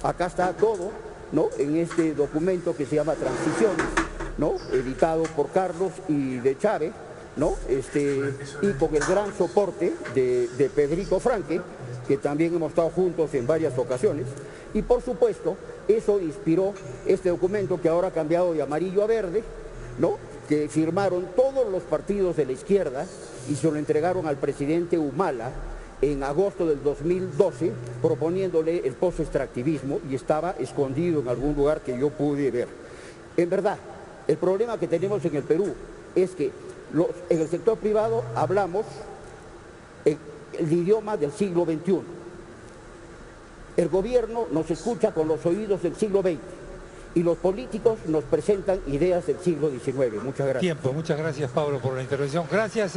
S9: Acá está todo, ¿no?, en este documento que se llama Transiciones, ¿no?, editado por Carlos y de Chávez, ¿no?, y con el gran soporte de Pedrito Franque, que también hemos estado juntos en varias ocasiones, y por supuesto eso inspiró este documento que ahora ha cambiado de amarillo a verde, ¿no?, que firmaron todos los partidos de la izquierda y se lo entregaron al presidente Humala en agosto del 2012, proponiéndole el post-extractivismo, y estaba escondido en algún lugar que yo pude ver. En verdad, el problema que tenemos en el Perú es que en el sector privado hablamos el idioma del siglo XXI. El gobierno nos escucha con los oídos del siglo XX y los políticos nos presentan ideas del siglo XIX. Muchas gracias.
S7: Tiempo. Muchas gracias, Pablo, por la intervención. Gracias.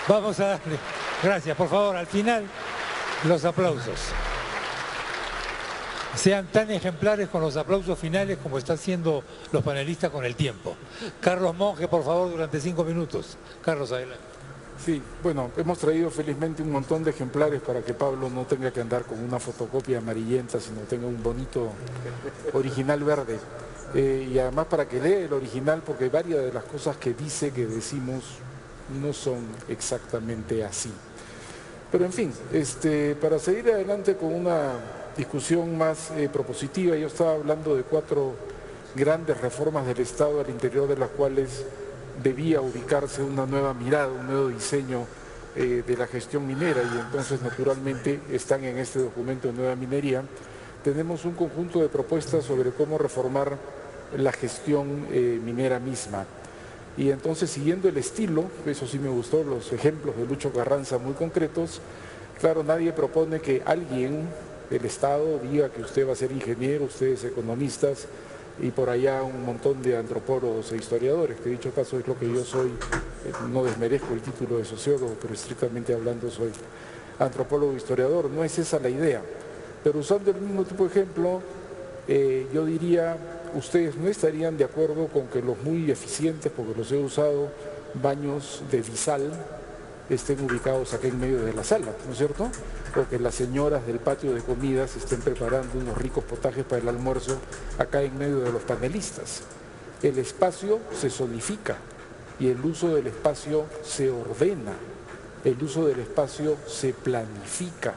S7: Vamos a darle. Gracias. Por favor, al final, los aplausos. Sean tan ejemplares con los aplausos finales como están siendo los panelistas con el tiempo. Carlos Monge, por favor, durante 5 minutos. Carlos, adelante.
S10: Sí, bueno, hemos traído felizmente un montón de ejemplares para que Pablo no tenga que andar con una fotocopia amarillenta, sino tenga un bonito original verde. Y además para que lea el original, porque varias de las cosas que dice, que decimos, no son exactamente así. Pero en fin, para seguir adelante con una discusión más propositiva, yo estaba hablando de 4 grandes reformas del Estado al interior de las cuales debía ubicarse una nueva mirada, un nuevo diseño de la gestión minera, y entonces naturalmente están en este documento de Nueva Minería. Tenemos un conjunto de propuestas sobre cómo reformar la gestión minera misma. Y entonces, siguiendo el estilo, eso sí me gustó, los ejemplos de Lucho Carranza muy concretos, claro, nadie propone que alguien del Estado diga que usted va a ser ingeniero, ustedes economistas, y por allá un montón de antropólogos e historiadores, que dicho caso es lo que yo soy. No desmerezco el título de sociólogo, pero estrictamente hablando soy antropólogo historiador, no es esa la idea. Pero usando el mismo tipo de ejemplo, yo diría, ustedes no estarían de acuerdo con que los muy eficientes, porque los he usado, baños de disal estén ubicados acá en medio de la sala, ¿no es cierto? O que las señoras del patio de comidas estén preparando unos ricos potajes para el almuerzo acá en medio de los panelistas. El espacio se zonifica y el uso del espacio se ordena, el uso del espacio se planifica,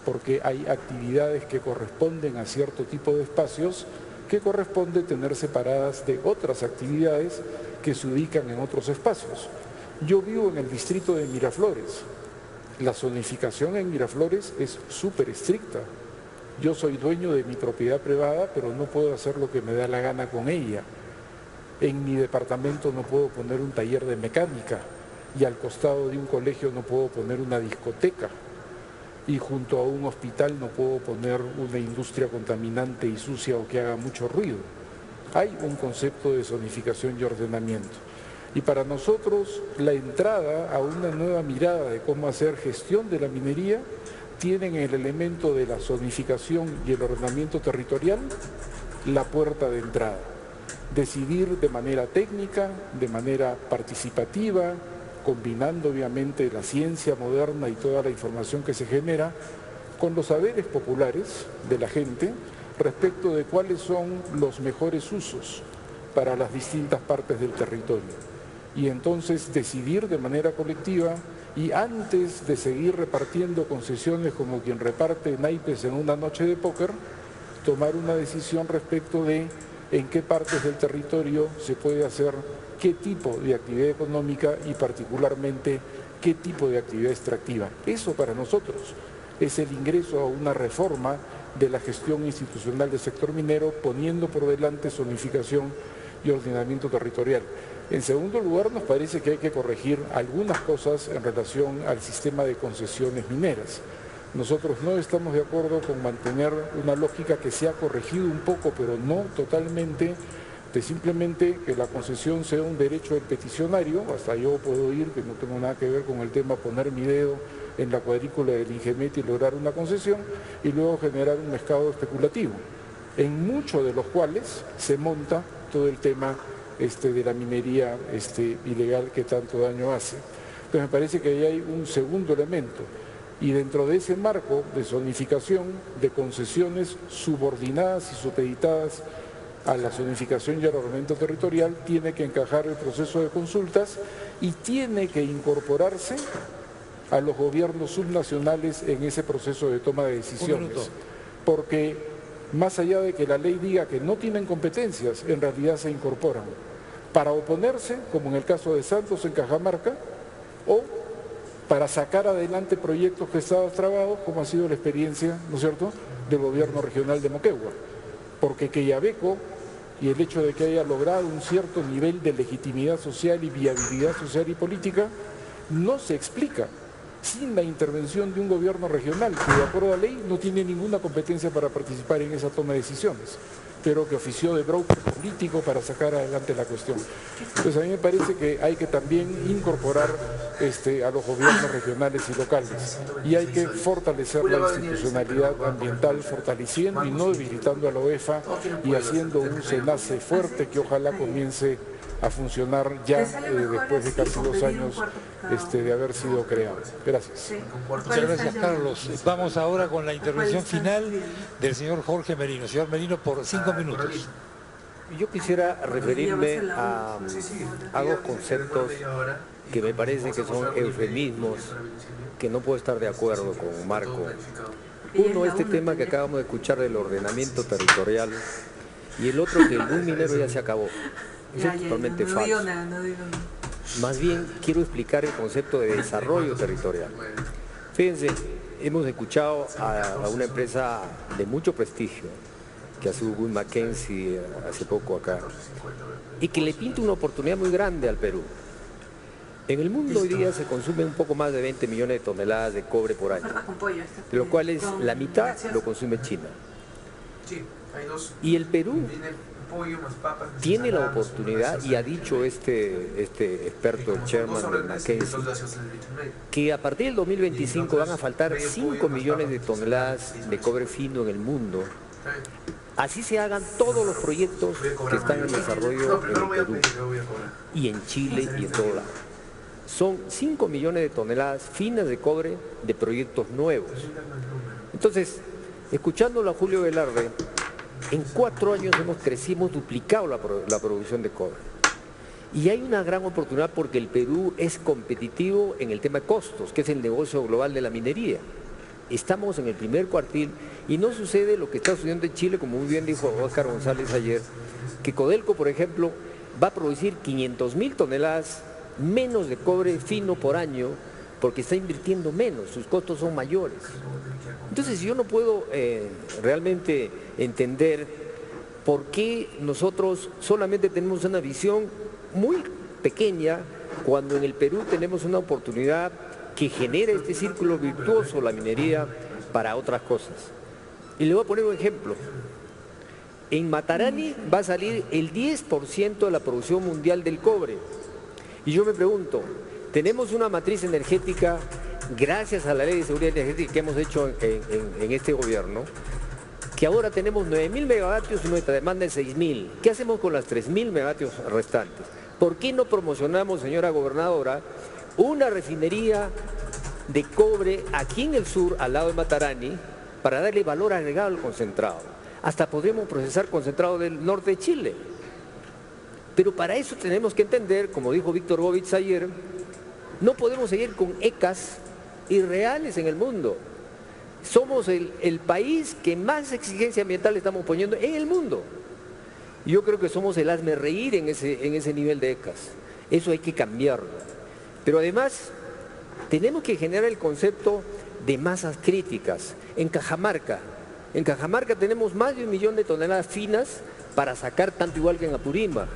S10: porque hay actividades que corresponden a cierto tipo de espacios que corresponde tener separadas de otras actividades que se ubican en otros espacios. Yo vivo en el distrito de Miraflores. La zonificación en Miraflores es súper estricta. Yo soy dueño de mi propiedad privada, pero no puedo hacer lo que me da la gana con ella. En mi departamento no puedo poner un taller de mecánica y al costado de un colegio no puedo poner una discoteca. Y junto a un hospital no puedo poner una industria contaminante y sucia o que haga mucho ruido. Hay un concepto de zonificación y ordenamiento. Y para nosotros la entrada a una nueva mirada de cómo hacer gestión de la minería tienen el elemento de la zonificación y el ordenamiento territorial la puerta de entrada. Decidir de manera técnica, de manera participativa, combinando obviamente la ciencia moderna y toda la información que se genera con los saberes populares de la gente respecto de cuáles son los mejores usos para las distintas partes del territorio. Y entonces decidir de manera colectiva y antes de seguir repartiendo concesiones como quien reparte naipes en una noche de póker, tomar una decisión respecto de en qué partes del territorio se puede hacer qué tipo de actividad económica y particularmente qué tipo de actividad extractiva. Eso para nosotros es el ingreso a una reforma de la gestión institucional del sector minero, poniendo por delante zonificación y ordenamiento territorial. En segundo lugar, nos parece que hay que corregir algunas cosas en relación al sistema de concesiones mineras. Nosotros no estamos de acuerdo con mantener una lógica que se ha corregido un poco, pero no totalmente, de simplemente que la concesión sea un derecho del peticionario, hasta yo puedo ir, que no tengo nada que ver con el tema poner mi dedo en la cuadrícula del Ingemet y lograr una concesión, y luego generar un mercado especulativo, en muchos de los cuales se monta todo el tema de la minería ilegal que tanto daño hace. Entonces me parece que ahí hay un segundo elemento, y dentro de ese marco de zonificación, de concesiones subordinadas y supeditadas a la zonificación y al ordenamiento territorial, tiene que encajar el proceso de consultas y tiene que incorporarse a los gobiernos subnacionales en ese proceso de toma de decisiones. Porque más allá de que la ley diga que no tienen competencias, en realidad se incorporan para oponerse, como en el caso de Santos en Cajamarca, o para sacar adelante proyectos que estaban trabados, como ha sido la experiencia, ¿no es cierto?, del gobierno regional de Moquegua. Porque Quellaveco y el hecho de que haya logrado un cierto nivel de legitimidad social y viabilidad social y política no se explica sin la intervención de un gobierno regional que de acuerdo a la ley no tiene ninguna competencia para participar en esa toma de decisiones, pero que ofició de broker político para sacar adelante la cuestión. Entonces a mí me parece que hay que también incorporar a los gobiernos regionales y locales y hay que fortalecer la institucionalidad ambiental, fortaleciendo y no debilitando a la OEFA y haciendo un SENACE fuerte que ojalá comience a funcionar ya después de casi 2 años de haber sido creado. Gracias.
S7: Muchas gracias, Carlos. Vamos ahora con la intervención final del señor Jorge Merino. Señor Merino, por 5 minutos.
S11: Yo quisiera referirme a dos conceptos que me parece que son eufemismos, que no puedo estar de acuerdo con Marco. Uno, este tema que acabamos de escuchar del ordenamiento territorial, y el otro que el boom minero ya se acabó. Eso es totalmente falso. Más bien quiero explicar el concepto de desarrollo territorial. Fíjense, hemos escuchado a una empresa de mucho prestigio, que ha sido Wood Mackenzie hace poco acá, y que le pinta una oportunidad muy grande al Perú. En el mundo hoy día se consume un poco más de 20 millones de toneladas de cobre por año, de lo cual la mitad lo consume China. Y el Perú
S5: pollo, más papas, más
S11: tiene la
S5: ensalada, más
S11: oportunidad,
S5: gaseosa
S11: y ha
S5: de litro
S11: dicho
S5: y
S11: este experto, el
S5: como son 2
S11: chairman de
S5: órdenes y
S11: McKinsey,
S5: 2 gaseosas de litro y medio.
S11: que a partir del 2025 van a faltar
S5: medio
S11: 5
S5: pollo, más
S11: millones de
S5: papas, más
S11: toneladas
S5: ensalada,
S11: de cobre fino en el mundo.
S5: Está bien.
S11: Así se hagan todos los proyectos
S5: Voy a cobrar
S11: que están en
S5: mayor.
S11: desarrollo
S5: No,
S11: en
S5: primero
S11: el
S5: voy a
S11: Perú
S5: pedir, luego voy a cobrar.
S11: y en Chile y en todo lado. Son 5 millones de toneladas finas de cobre de proyectos nuevos. Entonces, escuchándolo a Julio Velarde, en 4 años hemos duplicado la producción de cobre. Y hay una gran oportunidad porque el Perú es competitivo en el tema de costos, que es el negocio global de la minería. Estamos en el primer cuartil y no sucede lo que está sucediendo en Chile, como muy bien dijo Óscar González ayer, que Codelco, por ejemplo, va a producir 500.000 toneladas menos de cobre fino por año porque está invirtiendo menos, sus costos son mayores. Entonces yo no puedo realmente entender por qué nosotros solamente tenemos una visión muy pequeña cuando en el Perú tenemos una oportunidad que genera este círculo virtuoso, la minería, para otras cosas. Y le voy a poner un ejemplo. En Matarani va a salir el 10% de la producción mundial del cobre. Y yo me pregunto, tenemos una matriz energética, gracias a la ley de seguridad energética que hemos hecho en este gobierno, que ahora tenemos 9.000 megavatios y nuestra demanda es 6.000. ¿Qué hacemos con las 3.000 megavatios restantes? ¿Por qué no promocionamos, señora gobernadora, una refinería de cobre aquí en el sur, al lado de Matarani, para darle valor agregado al concentrado? Hasta podríamos procesar concentrado del norte de Chile. Pero para eso tenemos que entender, como dijo Víctor Govitz ayer, no podemos seguir con ECAs irreales en el mundo. Somos el país que más exigencia ambiental estamos poniendo en el mundo. Yo creo que somos el hazmerreír en ese nivel de ECAs. Eso hay que cambiarlo. Pero además, tenemos que generar el concepto de masas críticas. En Cajamarca tenemos más de 1 millón de toneladas finas para sacar tanto igual que en Apurímac.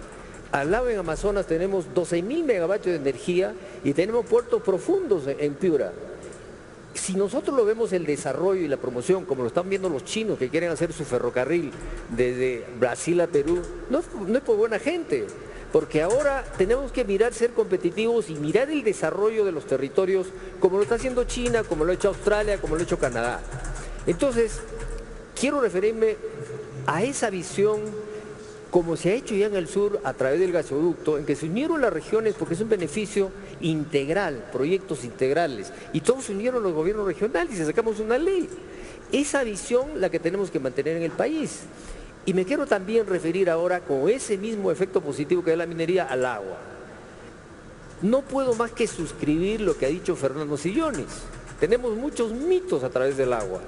S11: Al lado en Amazonas tenemos 12.000 megavatios de energía y tenemos puertos profundos en Piura. Si nosotros lo vemos el desarrollo y la promoción, como lo están viendo los chinos que quieren hacer su ferrocarril desde Brasil a Perú, no es por buena gente, porque ahora tenemos que mirar ser competitivos y mirar el desarrollo de los territorios como lo está haciendo China, como lo ha hecho Australia, como lo ha hecho Canadá. Entonces, quiero referirme a esa visión como se ha hecho ya en el sur a través del gasoducto, en que se unieron las regiones porque es un beneficio integral, proyectos integrales, y todos se unieron los gobiernos regionales y sacamos una ley. Esa visión la que tenemos que mantener en el país. Y me quiero también referir ahora con ese mismo efecto positivo que da la minería al agua. No puedo más que suscribir lo que ha dicho Fernando Sillones. Tenemos muchos mitos a través del agua.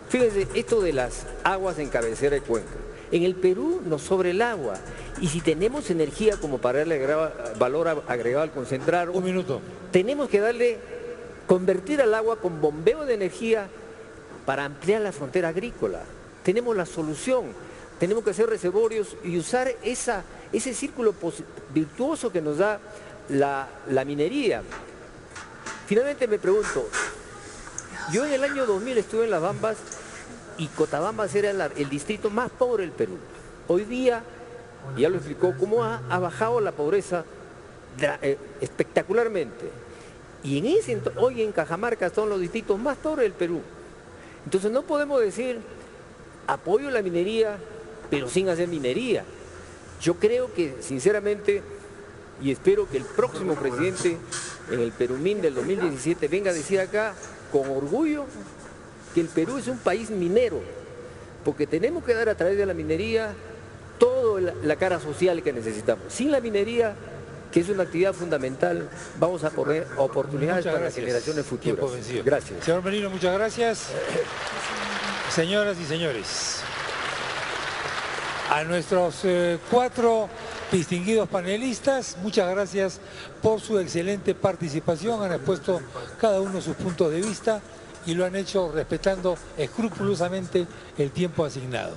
S11: Fíjense, esto de las aguas en cabecera de cuenca. En el Perú nos sobra el agua y si tenemos energía como para darle valor agregado al concentrar,
S7: un minuto,
S11: tenemos que convertir al agua con bombeo de energía para ampliar la frontera agrícola. Tenemos la solución, tenemos que hacer reservorios y usar ese círculo virtuoso que nos da la minería. Finalmente me pregunto, yo en el año 2000 estuve en Las Bambas y Cotabambas era el distrito más pobre del Perú. Hoy día, ya lo explicó, cómo ha bajado la pobreza espectacularmente. Y hoy en Cajamarca son los distritos más pobres del Perú. Entonces no podemos decir apoyo a la minería, pero sin hacer minería. Yo creo que, sinceramente, y espero que el próximo presidente en el Perumín del 2017 venga a decir acá, con orgullo, que el Perú es un país minero, porque tenemos que dar a través de la minería toda la cara social que necesitamos. Sin la minería, que es una actividad fundamental, vamos a poner oportunidades para las generaciones futuras. Gracias.
S7: Señor Merino, muchas gracias. Señoras y señores, a nuestros 4 distinguidos panelistas, muchas gracias por su excelente participación. Han expuesto cada uno sus puntos de vista y lo han hecho respetando escrupulosamente el tiempo asignado.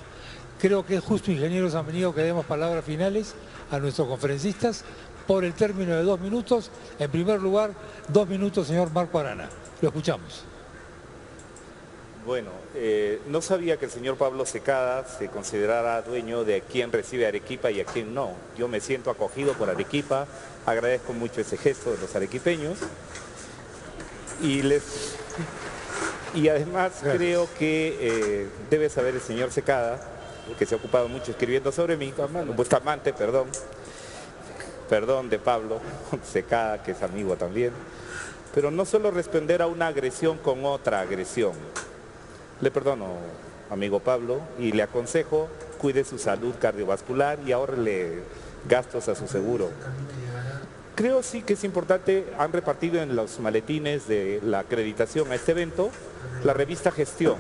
S7: Creo que es justo, ingeniero Samaniego, que demos palabras finales a nuestros conferencistas por el término de 2 minutos. En primer lugar, 2 minutos, señor Marco Arana. Lo escuchamos.
S3: Bueno, no sabía que el señor Pablo Secada se considerara dueño de quién recibe Arequipa y a quién no. Yo me siento acogido por Arequipa, agradezco mucho ese gesto de los arequipeños y además creo que debe saber el señor Secada, que se ha ocupado mucho escribiendo sobre mí, Bustamante, perdón de Pablo Secada, que es amigo también, pero no solo responder a una agresión con otra agresión. Le perdono, amigo Pablo, y le aconsejo, cuide su salud cardiovascular y ahórrele gastos a su seguro. Creo sí que es importante, han repartido en los maletines de la acreditación a este evento, la revista Gestión.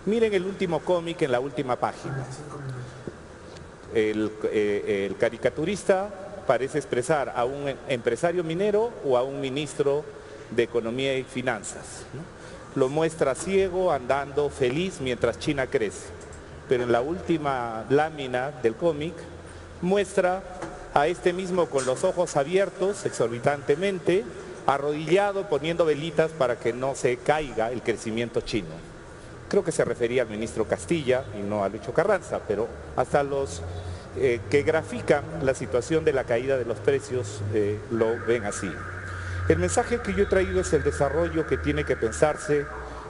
S3: Miren el último cómic en la última página. El caricaturista parece expresar a un empresario minero o a un ministro de Economía y Finanzas, ¿no? Lo muestra ciego, andando, feliz, mientras China crece. Pero en la última lámina del cómic muestra a este mismo con los ojos abiertos, exorbitantemente, arrodillado, poniendo velitas para que no se caiga el crecimiento chino. Creo que se refería al ministro Castilla y no a Lucho Carranza, pero hasta los que grafican la situación de la caída de los precios lo ven así. El mensaje que yo he traído es el desarrollo que tiene que pensarse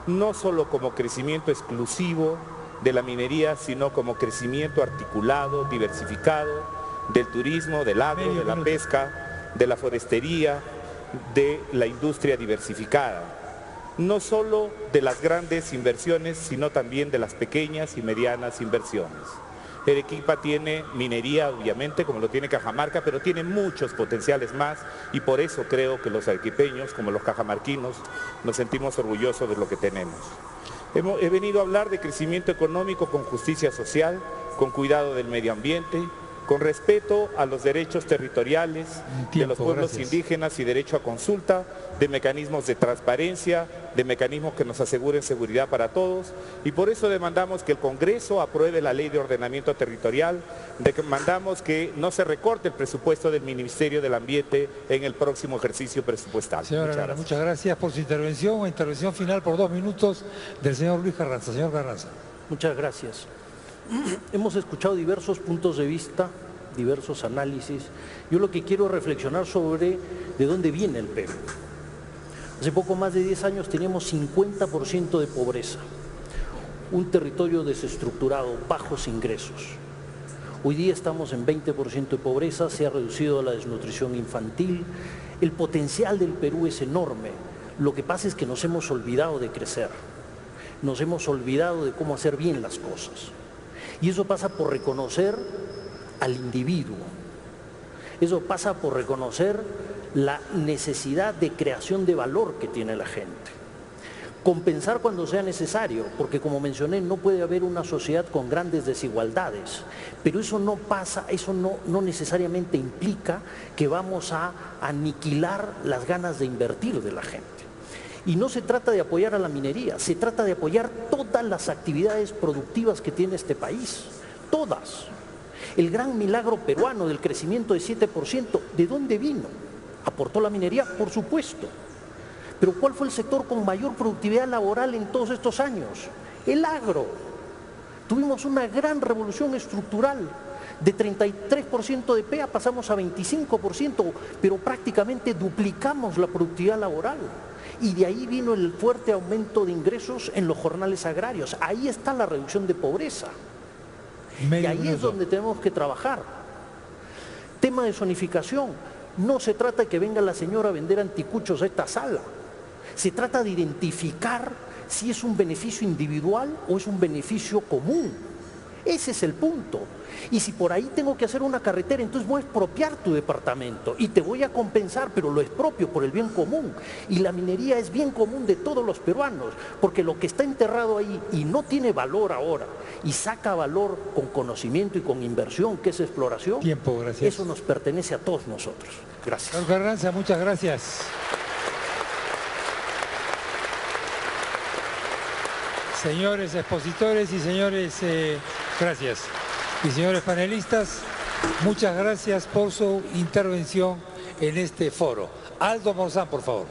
S3: no solo como crecimiento exclusivo de la minería, sino como crecimiento articulado, diversificado del turismo, del agro, de la pesca, de la forestería, de la industria diversificada. No solo de las grandes inversiones, sino también de las pequeñas y medianas inversiones. Arequipa tiene minería, obviamente, como lo tiene Cajamarca, pero tiene muchos potenciales más y por eso creo que los arequipeños, como los cajamarquinos, nos sentimos orgullosos de lo que tenemos. He venido a hablar de crecimiento económico con justicia social, con cuidado del medio ambiente, con respeto a los derechos territoriales de los pueblos indígenas y derecho a consulta, de mecanismos de transparencia, de mecanismos que nos aseguren seguridad para todos, y por eso demandamos que el Congreso apruebe la Ley de Ordenamiento Territorial, demandamos que no se recorte el presupuesto del Ministerio del Ambiente en el próximo ejercicio presupuestal.
S7: Señora, muchas gracias por su intervención. Intervención final por 2 minutos del señor Luis Carranza. Señor Carranza.
S6: Muchas gracias. Hemos escuchado diversos puntos de vista, diversos análisis. Yo lo que quiero es reflexionar sobre de dónde viene el Perú. Hace poco más de 10 años teníamos 50% de pobreza, un territorio desestructurado, bajos ingresos. Hoy día estamos en 20% de pobreza, se ha reducido la desnutrición infantil. El potencial del Perú es enorme. Lo que pasa es que nos hemos olvidado de crecer, nos hemos olvidado de cómo hacer bien las cosas. Y eso pasa por reconocer al individuo. Eso pasa por reconocer la necesidad de creación de valor que tiene la gente. Compensar cuando sea necesario, porque como mencioné, no puede haber una sociedad con grandes desigualdades, pero eso no pasa, eso no necesariamente implica que vamos a aniquilar las ganas de invertir de la gente. Y no se trata de apoyar a la minería, se trata de apoyar todas las actividades productivas que tiene este país, todas. El gran milagro peruano del crecimiento de 7%, ¿de dónde vino? ¿Aportó la minería? Por supuesto. Pero ¿cuál fue el sector con mayor productividad laboral en todos estos años? El agro. Tuvimos una gran revolución estructural. De 33% de PEA pasamos a 25%, pero prácticamente duplicamos la productividad laboral. Y de ahí vino el fuerte aumento de ingresos en los jornales agrarios. Ahí está la reducción de pobreza. Y ahí es donde tenemos que trabajar. Tema de zonificación. No se trata de que venga la señora a vender anticuchos a esta sala. Se trata de identificar si es un beneficio individual o es un beneficio común. Ese es el punto. Y si por ahí tengo que hacer una carretera, entonces voy a expropiar tu departamento y te voy a compensar, pero lo expropio por el bien común. Y la minería es bien común de todos los peruanos, porque lo que está enterrado ahí y no tiene valor ahora, y saca valor con conocimiento y con inversión, que es exploración, eso nos pertenece a todos nosotros. Gracias.
S7: Señor Carranza, muchas gracias. Señores expositores y señores, gracias. Y señores panelistas, muchas gracias por su intervención en este foro. Aldo Morzán, por favor.